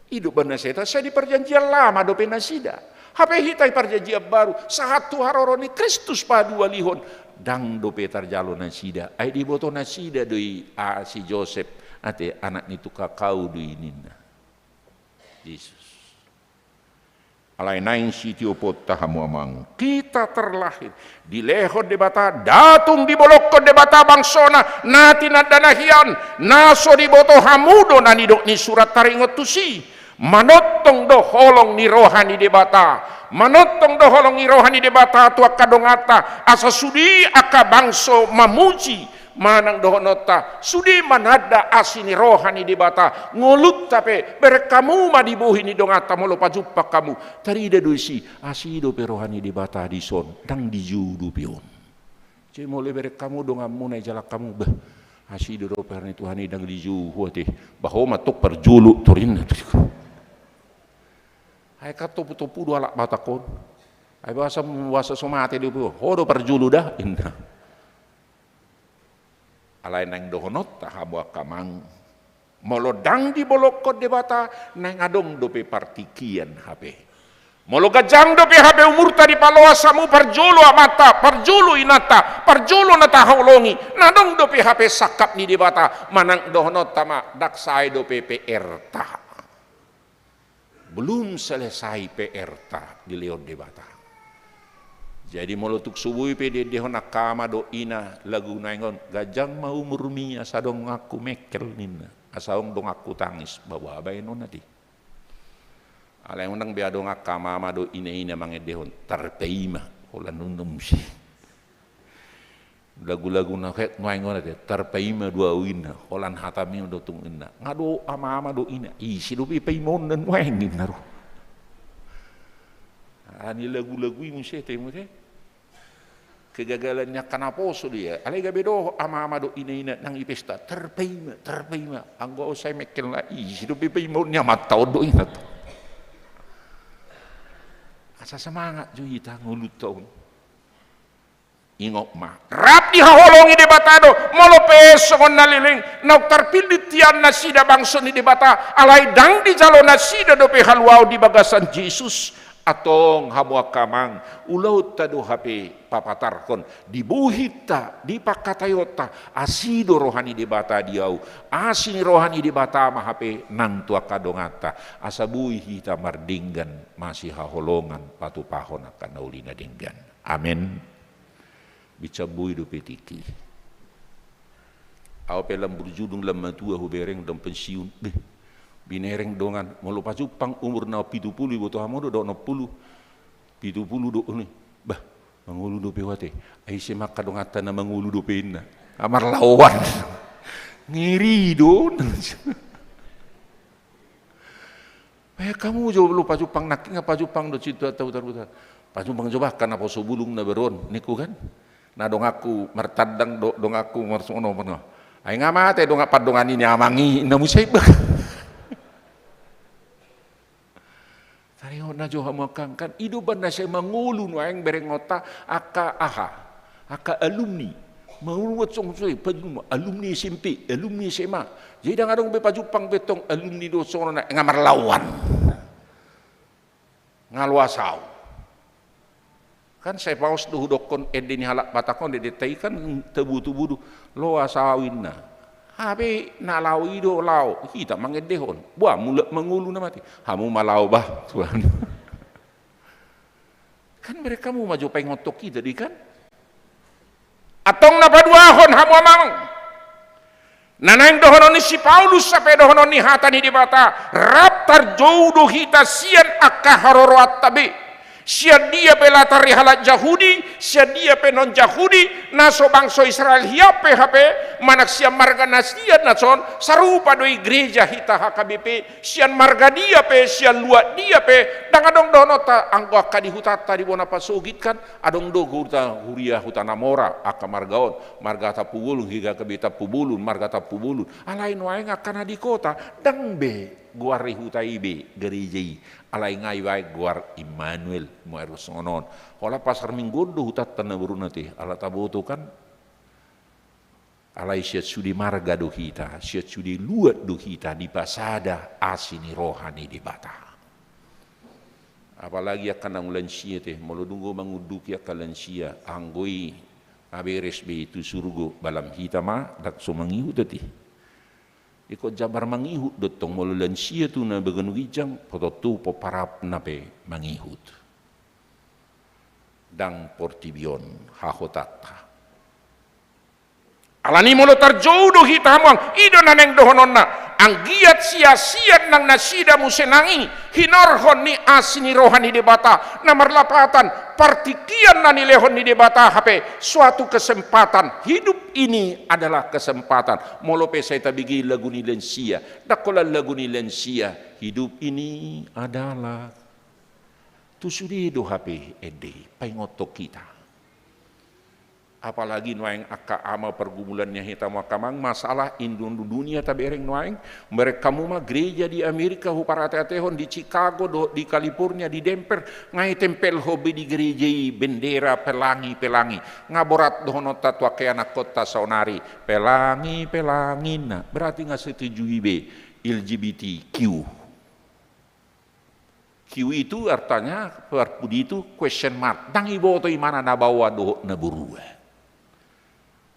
hidup benar saya di perjanjian lama dope nasida HP hitai perjanjian baru satu haroroni Kristus padu walihon dang dope tarjalo nasida ai diboto nasida doi si Joseph ate anak nitu kakau doi nina Yesus alai nain sitio pot tahamu amang kita terlahir di lehon debata datung di bolokon debata bangsona nati nadanahian naso diboto hamudo nanidok ni surat taringot tusi manotong do holong ni rohani debata manotong do holong ni rohani debata tu akadongata asa sudi aka bangso mamuji manang do nota sudi manada asini rohani debata ngolut tape berekamu madibuhi ni dongata molo pajupak kamu tarida duisi asido pe rohani debata dison dang dijudu pion ce mole berekamu dongamu na jalak kamu bah asido do perni Tuhani dang diju huate bahwa matok perjulu turin ai katopu-topu do alak Batakon ai wasa somate do hodo perjulu dah inna alai nang dohonot tahabu akamang molodang di bolokot debata nang adong dope partikian HP molo gajang dope HP umurta di paloa samu perjulu amata perjulu inata perjulu nata haulongi nadong dope HP sakap ni debata manang dohonot tama daksai dope PR ta belum selesai PR ta di leon debata. Jadi molotuk subui pede dehon akama do ina lagu naingon gajang mau murmia sadong aku mekel nina asaung dong aku tangis bawa abai non nadi. Alai undang biadong akama do ina mange dehon terpeima holan nundum si. Lagu-lagu naket naingon ade terpeima dua wina holan hatami do tung ina ngado ama do ina isi do peimon dan waingin naru. Ani lagu-lagu musi temu teh kegagalannya kanaposo dia alai gabedo ama do ina nang ipesta terpeima anggo saya mekel la isi do peimonnya matau do ina asa semangat juita ngulut taun ingok mah rap dihaholongi di batado molo pesongon naliling nau terpilih tian nasida bangso ni di bata alai dang di jalo nasida dope haluau di bagasan Yesus atong hamua kamang ulau tado hape papatarkon di buhita di pakatayota asido rohani di bata diau asini rohani di bata mahape nang tua kadongata asa buhita mardinggan masih haholongan patupahon akan naulina dinggan. Amin. Bica bui do petiki au pelam berjudung lam matua hubereng dam pensiun binereng dongan molo pacupang umur na 70 boto hamodo do 60 70 do ni bah mangulu do pewate ai se maka dongata na mangulu do pena amar lawan ngiri do kamu jo lu pacupang nak nga pacupang do situ atau utar-utar pacupang coba kana poso bulung na beron niku kan na dong aku martadang dong aku marsono pano ai ngamate dong apa dongan ini amangi na musai Tayo na jo hamakang kan iduban na siya mangulu no ayang berengota aka alumni mangulungot song soy paduma alumni SMP alumni SMA jadi ngadong be pajupang betong alumni do sono na ngamarlawan ngalwasaw kan saya paus do hudokon edeni halak batakon de detai kan tebu-tebu lo asawin na habe na lawi do law kita mangedehon buah mulak mengulu na mati hamu malau bah Tuhan kan mereka mau maju pengotok kita di kan atong na paduahon hamu amang nanang dohonon ni si Paulus sampai dohonon ni hatani di bata raptar jodoh hita sian akka haroroat tabe sia dia belatari halat Yahudi, sia dia penon Yahudi, naso bangso Israel hiape hape, manak sia marga nasia nason, sarupa doi gereja hita HKBP, sian marga dia pe, sian luat dia pe, dang adong donota anggo akadi hutata di bona pasugit kan, adong do huta huria huta namora, aka margaon, marga tapubulun higa kebita pubulun, marga tapubulun, alain wae ngakana di kota, dang be guar huta ibe gerejai alai ngai wae guar Immanuel moero sonon hola pasar minggu do hutat tanah buruna teh ala taboto kan alai siat sudi marga do hita siat sudi luat do hita di pasada asini rohani di bata apalagi akan lansia teh molo dungo manguduk ya kalansia anggoi aberes be itu surgo balam hita ma dak so mangihu teh ikut jabar mangihut dotong molo lansia tu na bagan wijang poto tu po parap na pe mangihut dang portibion hahotata alani molo tarjodoh hitamuang ido naneng dohonon na ang giat sia-siat nang nasida musenangi hinorhon ni asini rohani debata namar lapatan partikian nani lehon ni debata hape suatu kesempatan hidup ini adalah kesempatan molope saya tabigi lagu ni lensia dakola lagu ni lensia hidup ini adalah tusudi do hape ede paingotok kita apalagi nuaing akka ama pergumulannya hitam makamang masalah indun dunia tabereng nuaing mereka muma gereja di Amerika huparate-atehon di Chicago di California di Denver ngai tempel hobi di gereja bendera pelangi ngaborat dohono tatwa ke anak kota saunari pelangi na berarti nggak setuju be LGBTQ Q itu artinya perpudi itu question mark dang ibo to imana nabawa do naburu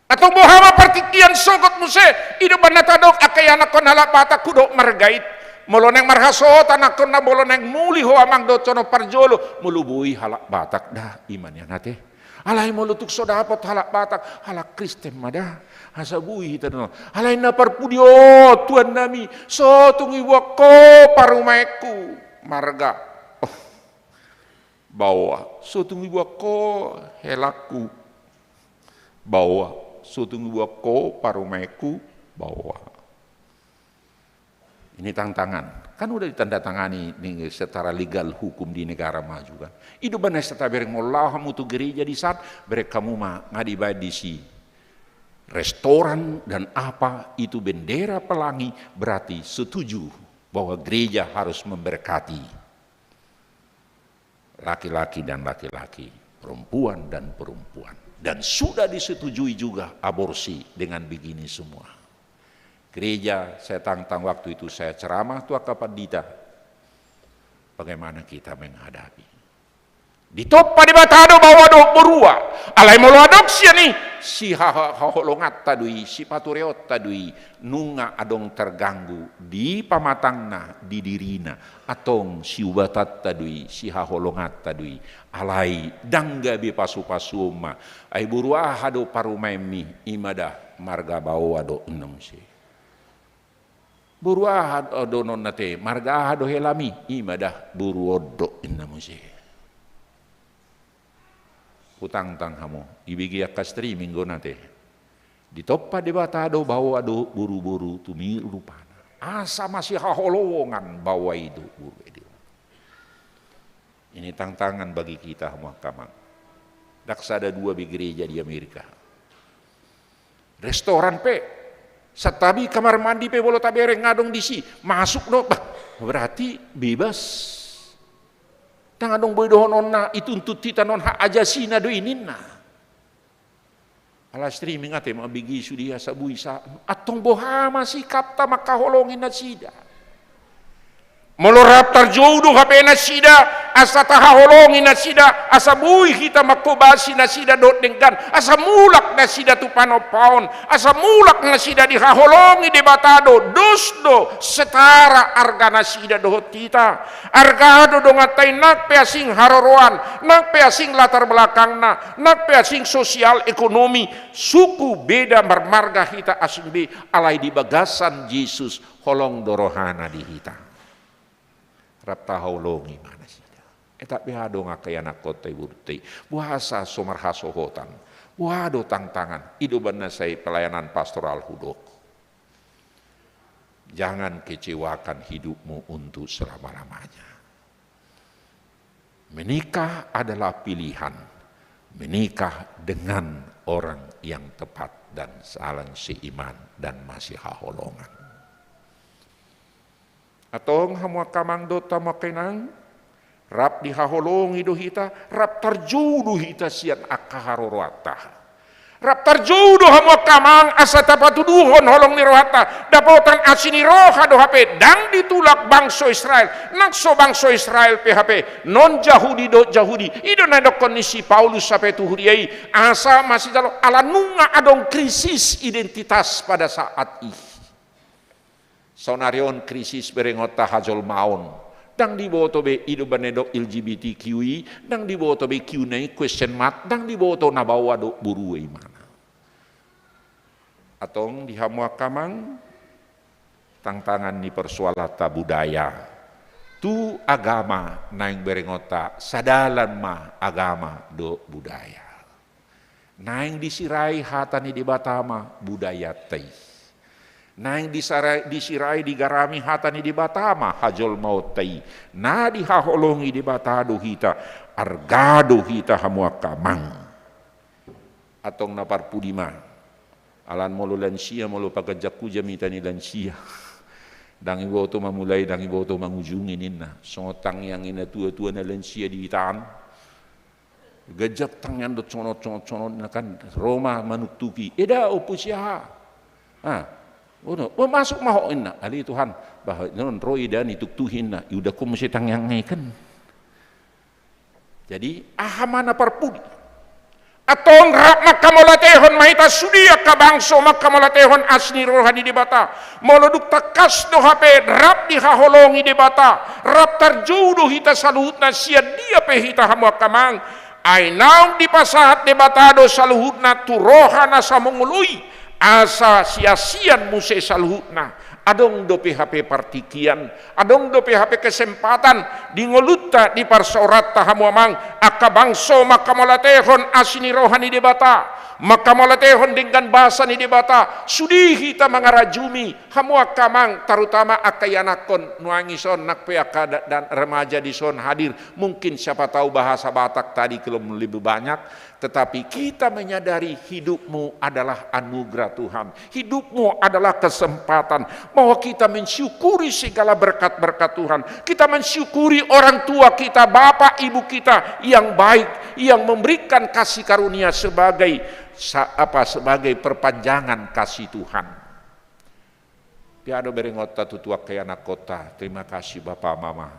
atau bohama partikian sogot muse ido banatadok akayana kon halak bata kudo margait moloneng marhaso tanakon na boloneng muli ho amang do cono parjolo mulubui halak batak dah imannya nate alai molutuk so dapat halak batak halak Kristen mada hasabui hitano alai na parpudio tuan nami so tungi wako parumeku marga bawa so tungi wako helaku bawa sutung ko parumeku bawa ini tantangan kan udah ditandatangani nih secara legal hukum di negara maju kan itu benar setelah bereng Allah mutu gereja di saat mereka muma ngadibai di si restoran dan apa itu bendera pelangi berarti setuju bahwa gereja harus memberkati laki-laki dan laki-laki perempuan dan perempuan Dan sudah disetujui juga aborsi dengan begini semua. Gereja, saya tantang waktu itu saya ceramah tuh kapandita. Bagaimana kita menghadapi. Ditoppa di batado bawa do berua. Alai molo adopsi ni si haholongat tadui, si patureot tadui, nunga adong terganggu di pamatangna, di dirina, atong si ubatat tadui, si haholongat tadui, alai dangga bi pasu-pasuma, ai burua hado parumemi imada marga bawa do enam si. Burua hado non nate marga hado helami imada buruodo enam si. Utang tang hamo ibigi ka streaming go nate ditoppa di batado bawa do buru-buru tumi rupana asa masih haholongan bawa itu buru itu. Ini tantangan bagi kita hamo kamang. Daksa ada 2 di gereja di Amerika. Restoran pe satabi kamar mandi pe bolo tabere ngadong disi masuk do berarti bebas. Tangan dong boy dohon onna ituntut tita non hak ajasina do ininna. Ala streaming ate mabigi sudia sabui sa atong boha masih kapta makaholongin na sida. Molorap tarjodo hape na sida asa tahaholongin na sida asa bui kita makobasi na sida dot denggan asa mulak na sida tu panopaon asa mulak na sida dihaholongi di batado dosdo setara arga na sida dohot kita argado do ngatai nak peasing haroroan nak peasing latar belakangna nak peasing sosial ekonomi suku beda marmarga kita asing be alai di bagasan Yesus holong dorohana di kita. Rapta haulongi mana sida. Eta behado ngakayana kota iburti. Buasa somarha sohotan. Buado tantangan. Idobana saya pelayanan pastoral hudok. Jangan kecewakan hidupmu untuk selama-lamanya. Menikah adalah pilihan. Menikah dengan orang yang tepat dan saling seiman dan masih haholongan. Atong hamwa kamang dota makinang rap dihaholongi do hita rap tarjudu hita sian akaharorwata rap tarjudu hamwa kamang asa tapatuduhon holong ni rohata dapotan asini roha do hape dang ditulak bangso Israel nakso bangso Israel PHP non Jahudi do Jahudi ido nadok kondisi Paulus sampai tuhuriai asa masih jalo ala nunga adong krisis identitas pada saat ini. Sonarion krisis berengota hajol maon dang diboto be ido banedok LGBTQI dang diboto be Q&A question mark dang diboto nabawa do buruwe mana atong dihamua kamang tantangan ni persoalata budaya tu agama naing berengota sadalan ma agama do budaya naing disirai hatani di batama budaya tei Nang disirai digarami hatani di batama hajol mautai na dihaholongi di batado hita argado hita hamua kamang atong naparpudima alan molo lansia molo pagajak jamita ni lansia dang ibo to mamulai dang ibo to mangujungin inna songotang yang ina tua-tua na lansia di hitaan gajak tangan do conot na kan Roma manuktuki eda opusiaha masuk maho inna ali Tuhan bahwa non roi dan ituktuhin na udah ku mesti tangyang kan jadi ahamana parpudi atong rap makamolatehon mahita sudia kabangso makamolatehon asni rohani di bata moloduk takas do hape rap dihaholongi di bata rap tarjudo hita saluhutna sia dia pe hita hamwa kamang ay naong di pasahat di batado saluhutna tu rohana sa mongului asa sia-sian muse saluhutna adong do PHP partikian adong do PHP kesempatan di ngolutta di parsorat tahamuamang akabangso makamolatehon asini rohani debata makamolatehon dengan bahasa ni debata sudi kita mengarajumi Hamua kamang terutama akayanakon nuangison nakpeaka dan remaja di son hadir. Mungkin siapa tahu bahasa Batak tadi kalau lebih banyak, tetapi kita menyadari hidupmu adalah anugerah Tuhan. Hidupmu adalah kesempatan bahwa kita mensyukuri segala berkat-berkat Tuhan. Kita mensyukuri orang tua kita, bapak ibu kita yang baik, yang memberikan kasih karunia sebagai perpanjangan kasih Tuhan. Piado berengota tutua ke anak kota. Terima kasih Bapak Mama.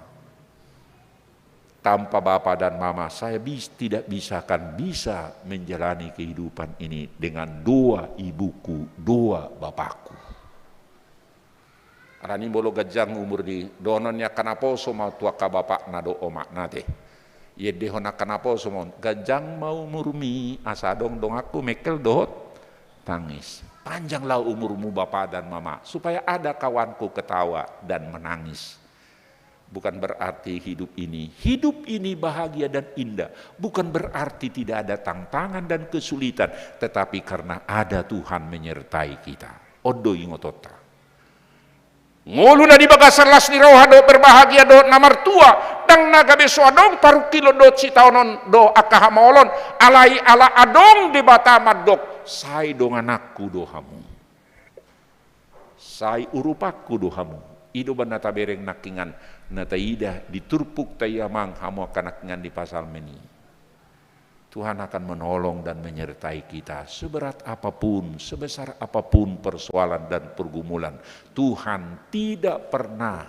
Tanpa Bapak dan Mama saya tidak bisa menjalani kehidupan ini dengan dua ibuku, dua bapakku. Arani bolo gajang umur di dononnya kanaposo mau tua ka bapak nado omak nate. Ye dehona kanaposo mau gajang mau murmi asadong dong aku mekel dot tangis. Panjanglah umurmu Bapak dan Mama, supaya ada kawanku ketawa dan menangis. Bukan berarti hidup ini bahagia dan indah. Bukan berarti tidak ada tantangan dan kesulitan, tetapi karena ada Tuhan menyertai kita. Odo ingotota. Ngulu na di bagasar las ni roha do berbahagia do namar tua dang naga beso adong paru kilo do citaonon do akahamolon alai ala adong di batamad dok. Sai dong anakku dohamu, sai urupaku dohamu. Ido banata bereng nakingan nata ida diturpuk tayamang hamu akan nakingan di pasal meni. Tuhan akan menolong dan menyertai kita seberat apapun, sebesar apapun persoalan dan pergumulan. Tuhan tidak pernah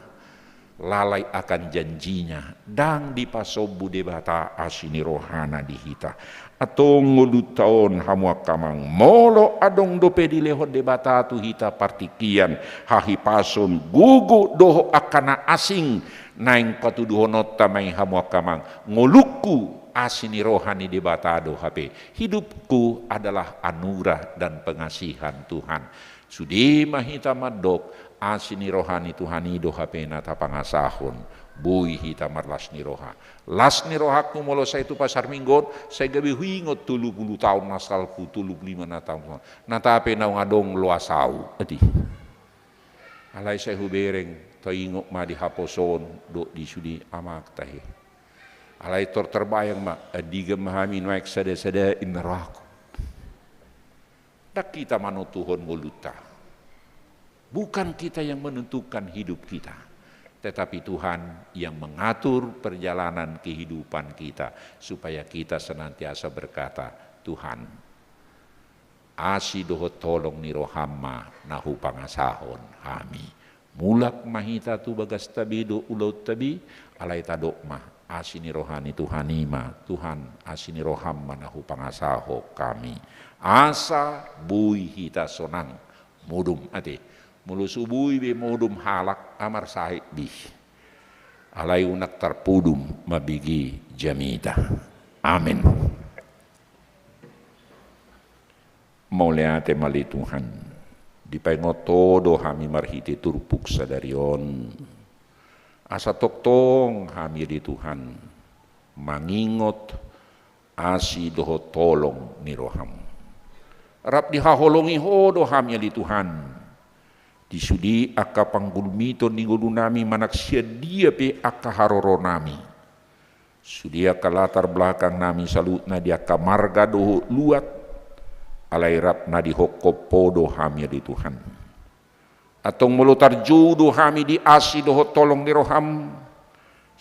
lalai akan janjinya. Dang di pasobu debata asini rohana dihita. Atau ngulu taon hamua kamang molo adong dope di lehon debata tu hita partikian hahi pason gugu doho akana asing naing patuduhonot tamai hamua kamang nguluku asini rohani debata do HP. Hidupku adalah anugerah dan pengasihan Tuhan. Sudi mahita madok asini rohani Tuhani do HP nata pangasahon. Bui hita marlasni roha. Lasni rohaku molo saya itu pasar minggon, saya gabi huingot 30 tahun nasalku, 35 tahun. Nata ape na ngadong luasau. Adi. Alai saya hubereng, to ingok ma di haposon, do di sudi amak tahe. Alai tor terbayang ma, adiga mahami naik sada-sada inaraku. Tak kita manutuhon muluta. Bukan kita yang menentukan hidup kita. Tetapi Tuhan yang mengatur perjalanan kehidupan kita supaya kita senantiasa berkata, Tuhan, asi doho tolong ni rohamma nahu pangasahon hami. Mulak mahita tu bagas tabi do ulaut tabi alai tadok mah asi ni rohani Tuhanima, Tuhan asi ni rohamma nahu pangasaho kami. Asa bui hita sonang mudum ate. Mulu subui be modum halak amar sahik bih. Alai unak tarpudum mabigi jamita. Amin. Mauleate mali Tuhan. Dipaingoto do hami marhiti turpuk sadarion. Asa toktong hami di Tuhan. Mangingot asi doho tolong ni roham. Rap dihaholongi ho do hami di Tuhan. Disudi aka panggulmito ninggulu nami manaksia dia pe aka haroro nami. Sudi aka latar belakang nami salutna dia aka marga doho luat alai rap na di hokkopo do hami di Tuhan. Atong melutar judo hami di asi doho tolong di roham.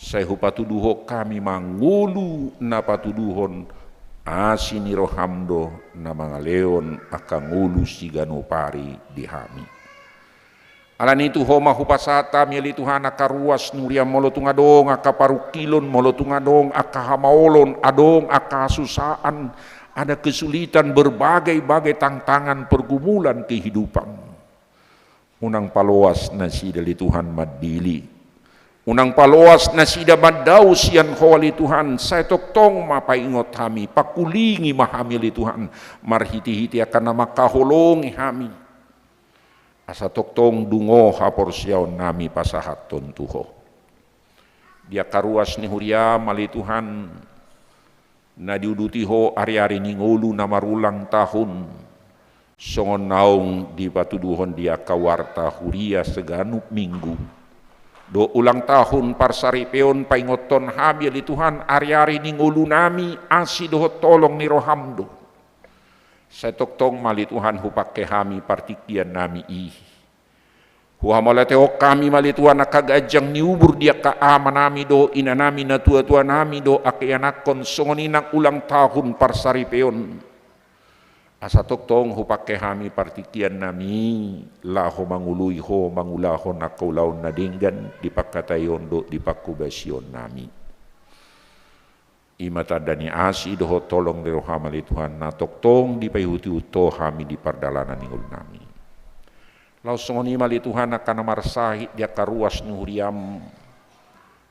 Saya hupatuduho kami mangulu na patuduhon asi ni roham do na mga leon aka ngulu sigano pari di hami. Alan itu homa hupasata mieli Tuhan akaruas nuria molo tungadong akaparukilon molo tungadong akahamaolon adong akasusaan ada kesulitan berbagai-bagai tantangan pergumulan kehidupan. Unang paloas na sida li Tuhan madili. Unang paloas na sida maddaw siyan holi Tuhan saya toktong mapaingot hami pakulingi mahami li Tuhan marhiti-hiti akan makaholongi hami. Asa toktong dungo hapor siyaw nami pasahaton tuho. Dia karuas ni huria mali Tuhan na diuduti ho ari-ari ningulu na marulang tahun. songon naung di patuduhon dia kawarta huria seganup minggu do ulang tahun parsaripeon paingoton habil di Tuhan ari-ari ningulu nami asi dohot tolong ni rohamdo setoktong mali Tuhan hupake hami partikian nami huhamolateo kami mali Tuhan akagajang niubur dia ka ama nami do ina nami na tua-tua nami do akianakon songoninang ulang tahun parsaripeon asa toktong hupake hami partikian nami laho mangului ho mangulaho nakaulaon na dinggan di pakatayon do di pakubasyon nami imata dani asi doho tolong di rohamali Tuhan na toktong di payhuti uto hami di pardalanan ningul nami langsung ni mali Tuhan akan marsahit dia karuas nuhuriam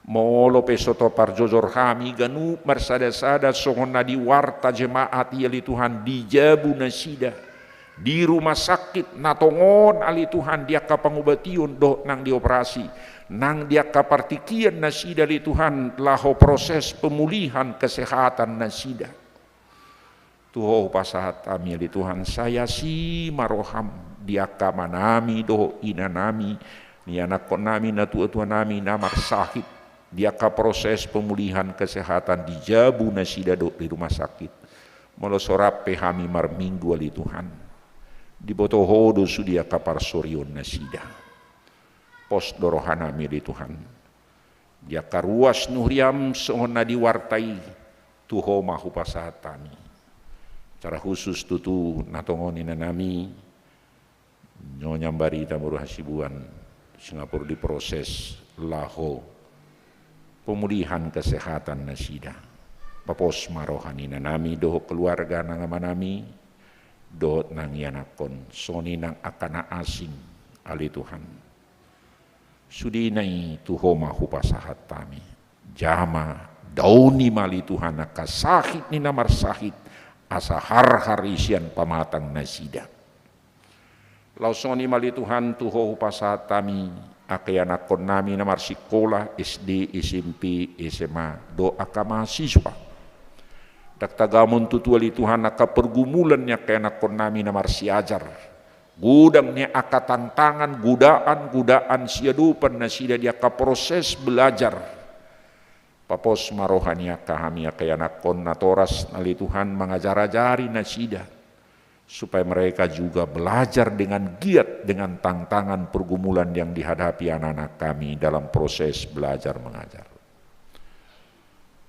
molo pesoto parjojor kami ganu marsada-sada songon na di warta jemaat ali Tuhan di Jabu Nasida di rumah sakit natongon ali Tuhan dia ka pangubation do nang dioperasi nang dia ka partikian Nasida ali Tuhan laho proses pemulihan kesehatan Nasida tuho pasahat kami ali Tuhan saya si maroham dia ka manami do ina nami ni anak nami na tua-tua nami na marsahit dia ka proses pemulihan kesehatan di Jabu Nasida do di rumah sakit molosorape hami marminggu ali Tuhan di botohodo sudia ka parsorion Nasida pos dorohanami ali Tuhan dia karuas nuhriam sohona diwartai tuho mahu pasatami cara khusus tutu natongonin nami nyonyambari tamuru hasibuan Singapura diproses laho pemulihan kesehatan Nasida papos marohani nami doho keluarga nang amanami dohot nang yanakon soni nang akana asing ali Tuhan sudinai tuho mahu pasahat tami jama dauni mali Tuhan akasahit ni namar sahit asa har isian pamatang Nasida lausoni mali Tuhan tuho pasahat tami akayanakon nami namar sikola SD, SMP, SMA do aka mahasiswa daktagamun tutuali Tuhan aka pergumulannya kayanakon nami namar siajar gudangnya aka tantangan gudaan siadupan Nasida dia ka proses belajar papos marohani kami akayanakon natoras nali Tuhan mengajar-ajari Nasida supaya mereka juga belajar dengan giat dengan tantangan pergumulan yang dihadapi anak-anak kami dalam proses belajar mengajar.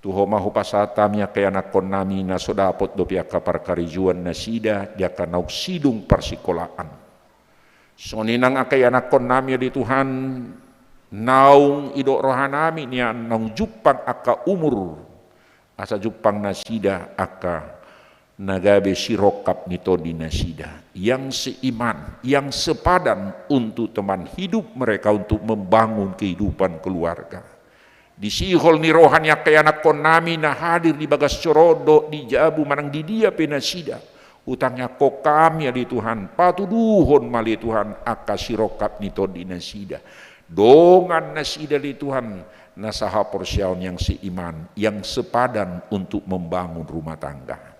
Tuho mahu pasatamnya kaya anak nami na sodapot do pihak parkarijuan Nasida dia ka nauk sidung parsikolaan. Soninang akay anak nami di Tuhan naung idok rohanami niya naung jupang aka umur asa jupang Nasida aka nagabe sirokap nito di Nasida yang seiman, yang sepadan untuk teman hidup mereka untuk membangun kehidupan keluarga. Di sihol ni rohani kaya anak nami na hadir di bagas corodo di Jabu manang di dia pe Nasida. Utangnya ko kami di Tuhan patuduhon mali Tuhan aka sirokap nito di Nasida. Dongan Nasida di Tuhan nasaha porsyaon yang seiman, yang sepadan untuk membangun rumah tangga.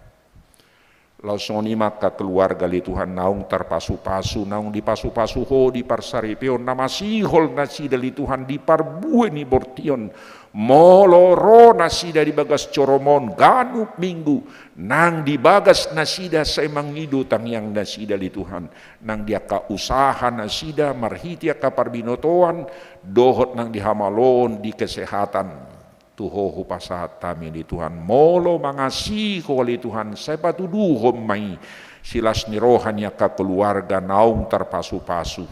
Lausoni maka keluarga li Tuhan naung terpasu-pasu naung dipasu-pasu ho di parsaripeon namasihol Nasida li Tuhan di parbueni bortion moloro Nasida di bagas coromon ganup minggu nang di bagas Nasida saya mangidu tang yang Nasida li Tuhan nang dia ka usaha Nasida marhitia ka parbinotoan dohot nang dihamalon di kesehatan tuho pasahat kami di Tuhan molo mangasihi ko li Tuhan saya patuduhom mai silas ni rohanya ka keluarga naung terpasu-pasu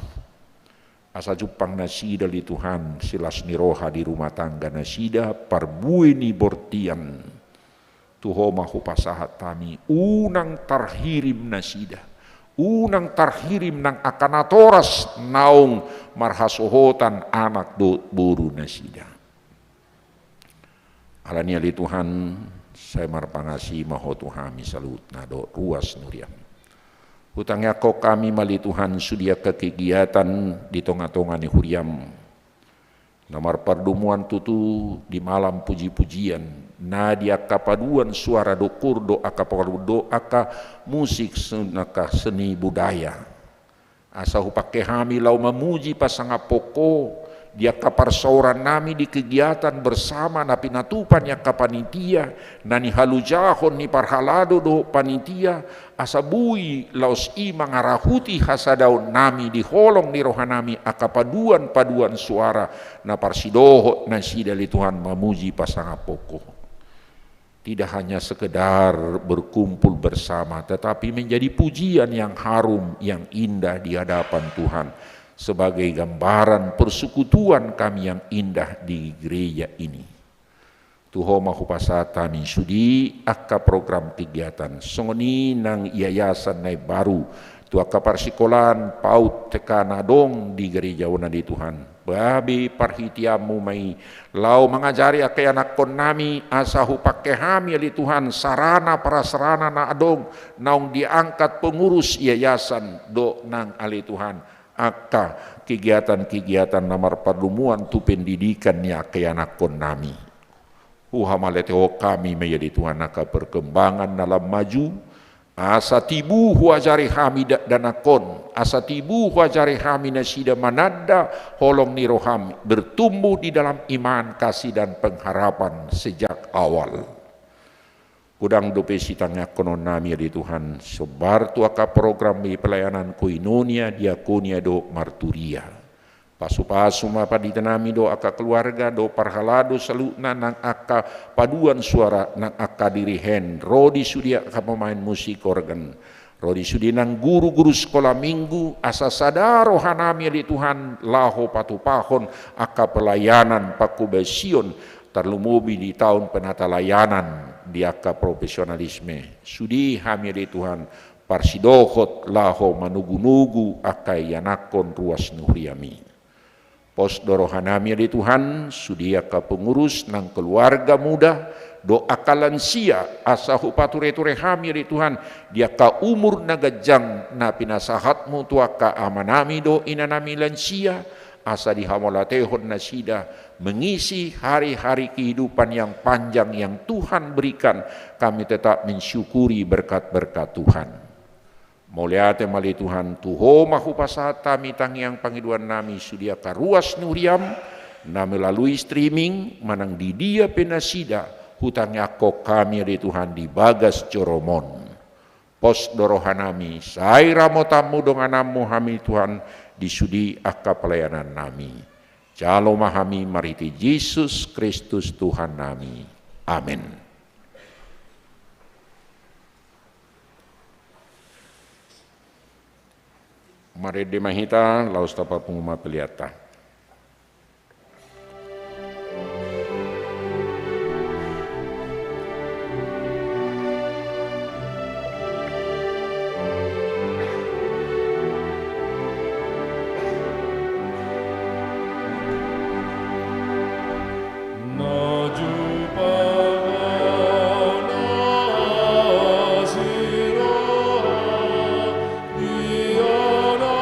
asa jupang Nasida li Tuhan silas ni roha di rumah tangga Nasida parbueni bortian tuho mahu pasahat kami unang tarhirim Nasida unang tarhirim nang akanatoras naung marhasohotan anak do buru Nasida. Alania li Tuhan saya marpangasi maho Tuhan salut nado ruas nuriam. Hutangnya ko kami mali Tuhan sudia kegiatan di tonga-tonga ni huriam. Namar pardumuan tutu di malam puji-pujian na dia kapaduan suara dokur do aka musik sunaka seni budaya. Asa hupake hami lau memuji pasanga poko dia kaparsauran nami di kegiatan bersama na pinatupan ya kapanitia nani halujahon ni parhalado do panitia asa bui laos i mangarahuti hasadaun nami di holong ni rohanami akapaduan paduan suara na parsidoho na sidali Tuhan memuji pasanga poko. Tidak hanya sekedar berkumpul bersama tetapi menjadi pujian yang harum yang indah di hadapan Tuhan sebagai gambaran persekutuan kami yang indah di gereja ini. Tuho mahupasata min sudi akka program kegiatan songoni nang yayasan nai baru tu akka parsikolan paut tekanadong di gereja wana di Tuhan. Babi parhitiamu mai lau mengajari akai anak kon nami asa hupake hami ali Tuhan sarana prasarana na adong naung diangkat pengurus yayasan do nang ali Tuhan. Aka kegiatan-kegiatan namar padumuan tu pendidikan ya ke anak kon nami. Uhamaleo kami menjadi Tuhan aka perkembangan dalam maju. Asa tibu huajari hami dan akon. Asa tibu huajari hami nasida manada holong nirohami. Bertumbuh di dalam iman, kasih dan pengharapan sejak awal. Kudang dope sitangnya konon nami di Tuhan sebar tu aka program di pelayanan koinonia diakonia do marturia pasu-pasu mapa ditanami do aka keluarga do parhalado salutna nang aka paduan suara nang aka dirihen rodi sudi aka pemain musik organ rodi sudi nang guru-guru sekolah minggu asa sadaro hanami di Tuhan laho patupahon aka pelayanan pakubesion terlumubi di tahun penata layanan diaka profesionalisme sudi hamil Tuhan parsidohot laho manugu-nugu akai yanakon ruas nuhriami pos dorohanami di Tuhan sudi aka pengurus nang keluarga muda do akalansia asa hupature-ture hamil di Tuhan diaka umur nagajang na pinasahatmu tuaka amanami do inanami lansia asa dihamolatehon nasida mengisi hari-hari kehidupan yang panjang yang Tuhan berikan, kami tetap mensyukuri berkat-berkat Tuhan. Muliate mali Tuhan tuho mahupasata mitang yang pangiduan nami sudia karuas nuriam na melalui streaming manang di dia penasida hutangnya kok kami di Tuhan di bagas coromon. Pos dorohanami sai ramotamu donganamu hami Tuhan disudi akka pelayanan nami. Jalo mahami mariti Yesus Kristus Tuhan nami. Amin. Mari demahita laus tapa penguma peliata. Diana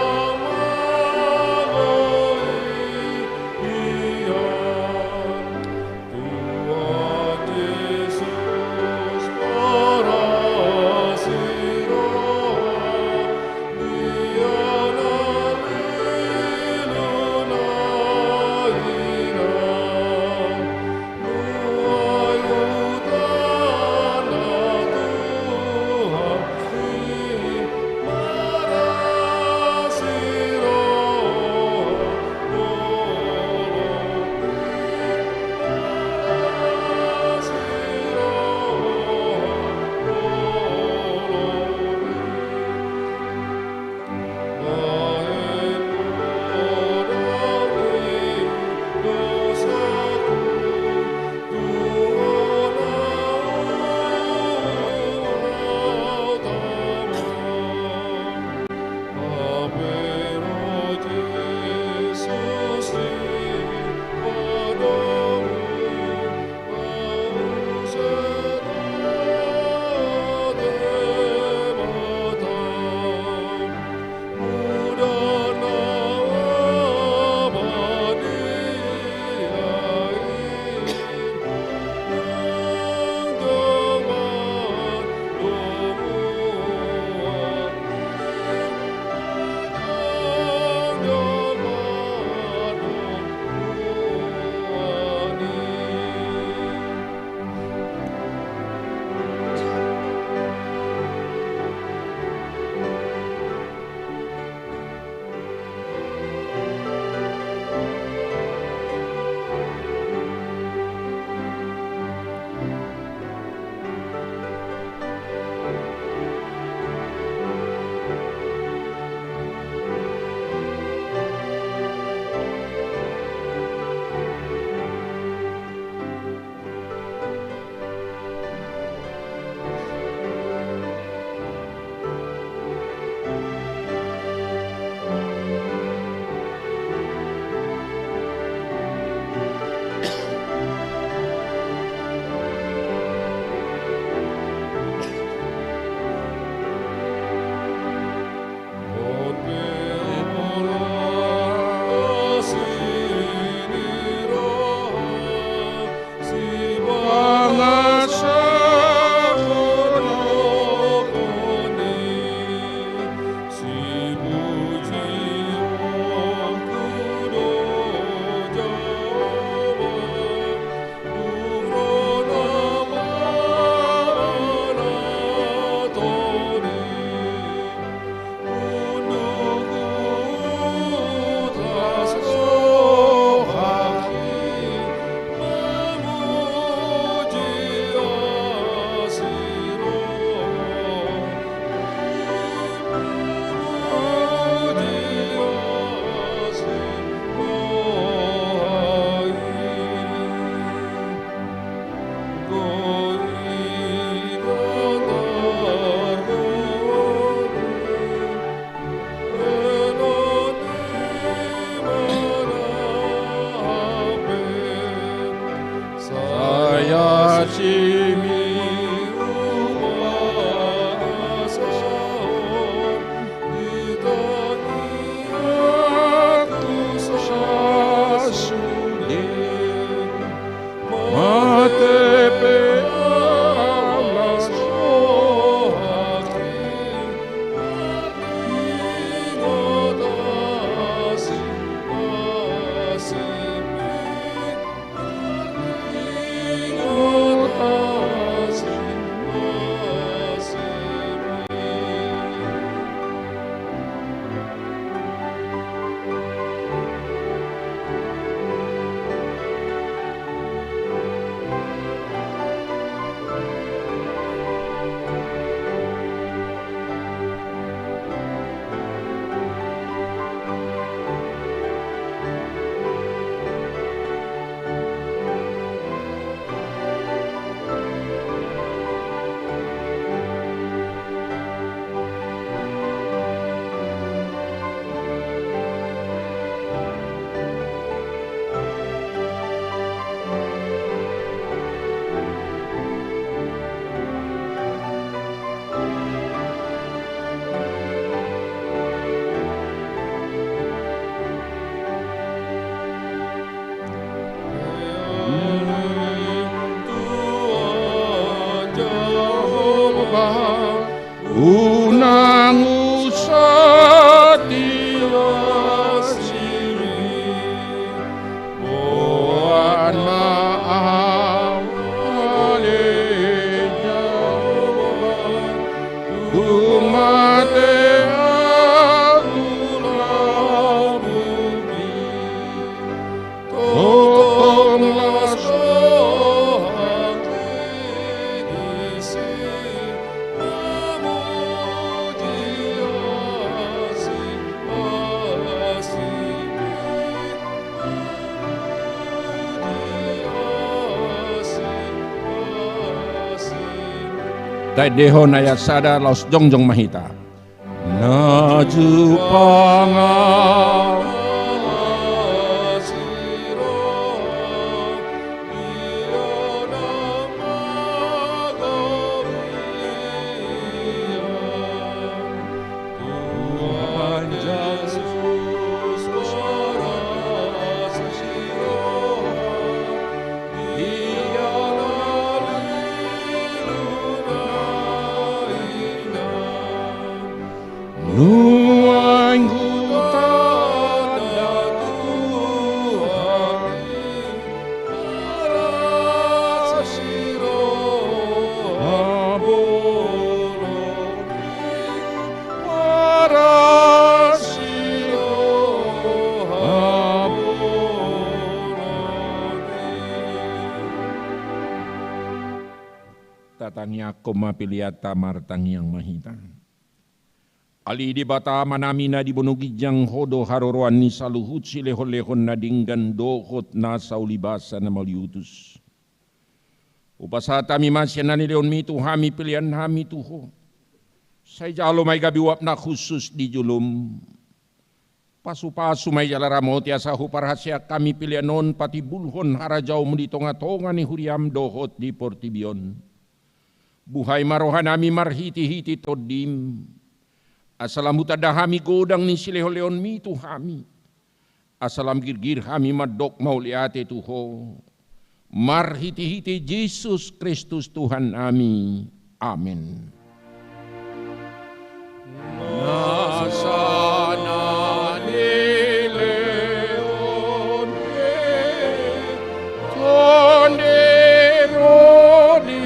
unang usat Tuhan maaf alenya umat atulah bumi tolonglah Dai dehon ayat sada laus jongjong mahita. Naju pangal tatangnya koma piliata martang yang mahita. Ali di bata manamina di bonogijang hodo haroroan ni saluhut silehon-lehon na dinggan dohot na saulibasa na maliutus. Upasata mi masya na nileon mitu hami pilihan hami tuho. Say jalo may gabiwap na khusus di julum. Pasu-pasu may jalaramot ya sahu parhasya kami pilihanon pati bulhon harajaw mo di tonga-tonga ni huriam dohot di Portibion. Buhay marohan nami marhiti-hiti todim. Asalam utadahami godang ni sileho-leon mitu hami. Asalam girgir hami madok mauliate tuho. Marhiti-hiti Yesus Kristus Tuhan kami. Amin. Nasana nileon tondero di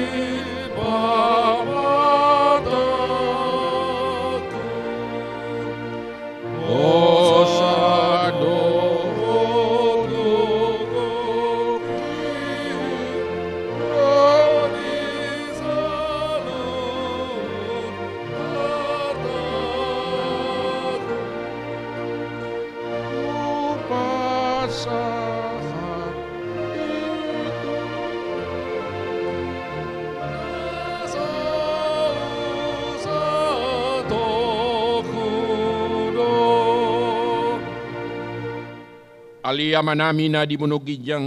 Aliyama namin na di monogijang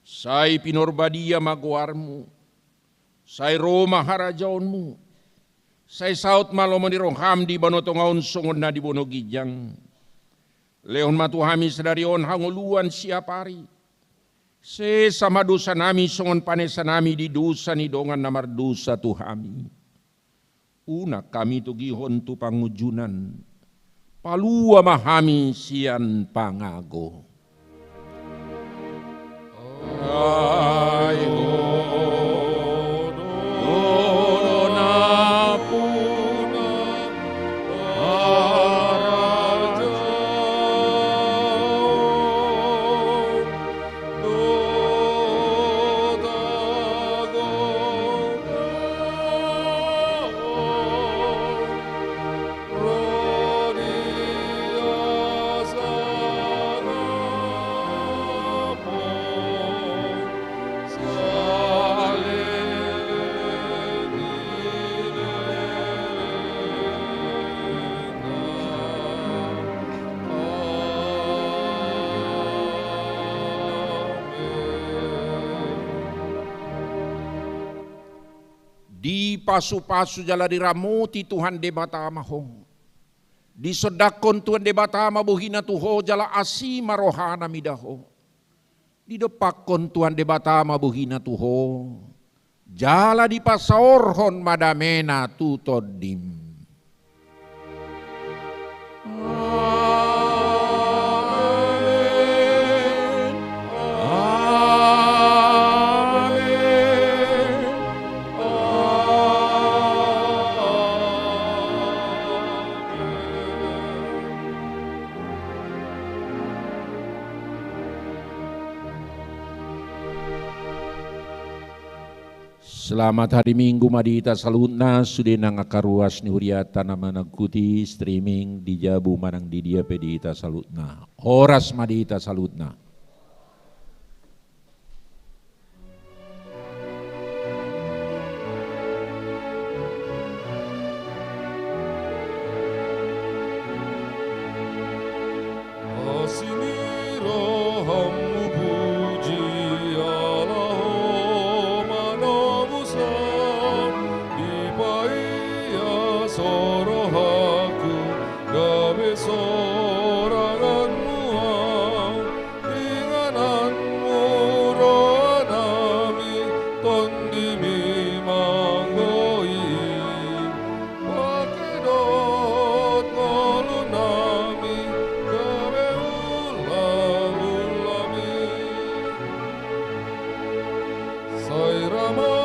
Sai pinorbadia maguarmu, sai Roma harajaonmu, sai saut malomoni roham di banotongaon songon na di bonogijang. Leon matuhami sedarion hanguluan siapari. Se sama dosa nami songon panesa nami di dosa ni dongan namar dosa tuhami. Una kami tugihon tu pangujunan, palua mahami sian pangago. Di pasu-pasu jala diramoti Tuhan debata mahong. Di sodakon Tuhan debata mabuhina tuho jala asima rohana midaho. Di depakon Tuhan debata mabuhina tuho. Jala di pasaorhon madamena tutodim. Selamat hari Minggu madita salutna sudah nang akaruas ni huriata nama nagkuti streaming di Jabu manang di dia pedita salutna. Horas madita salutna. Rama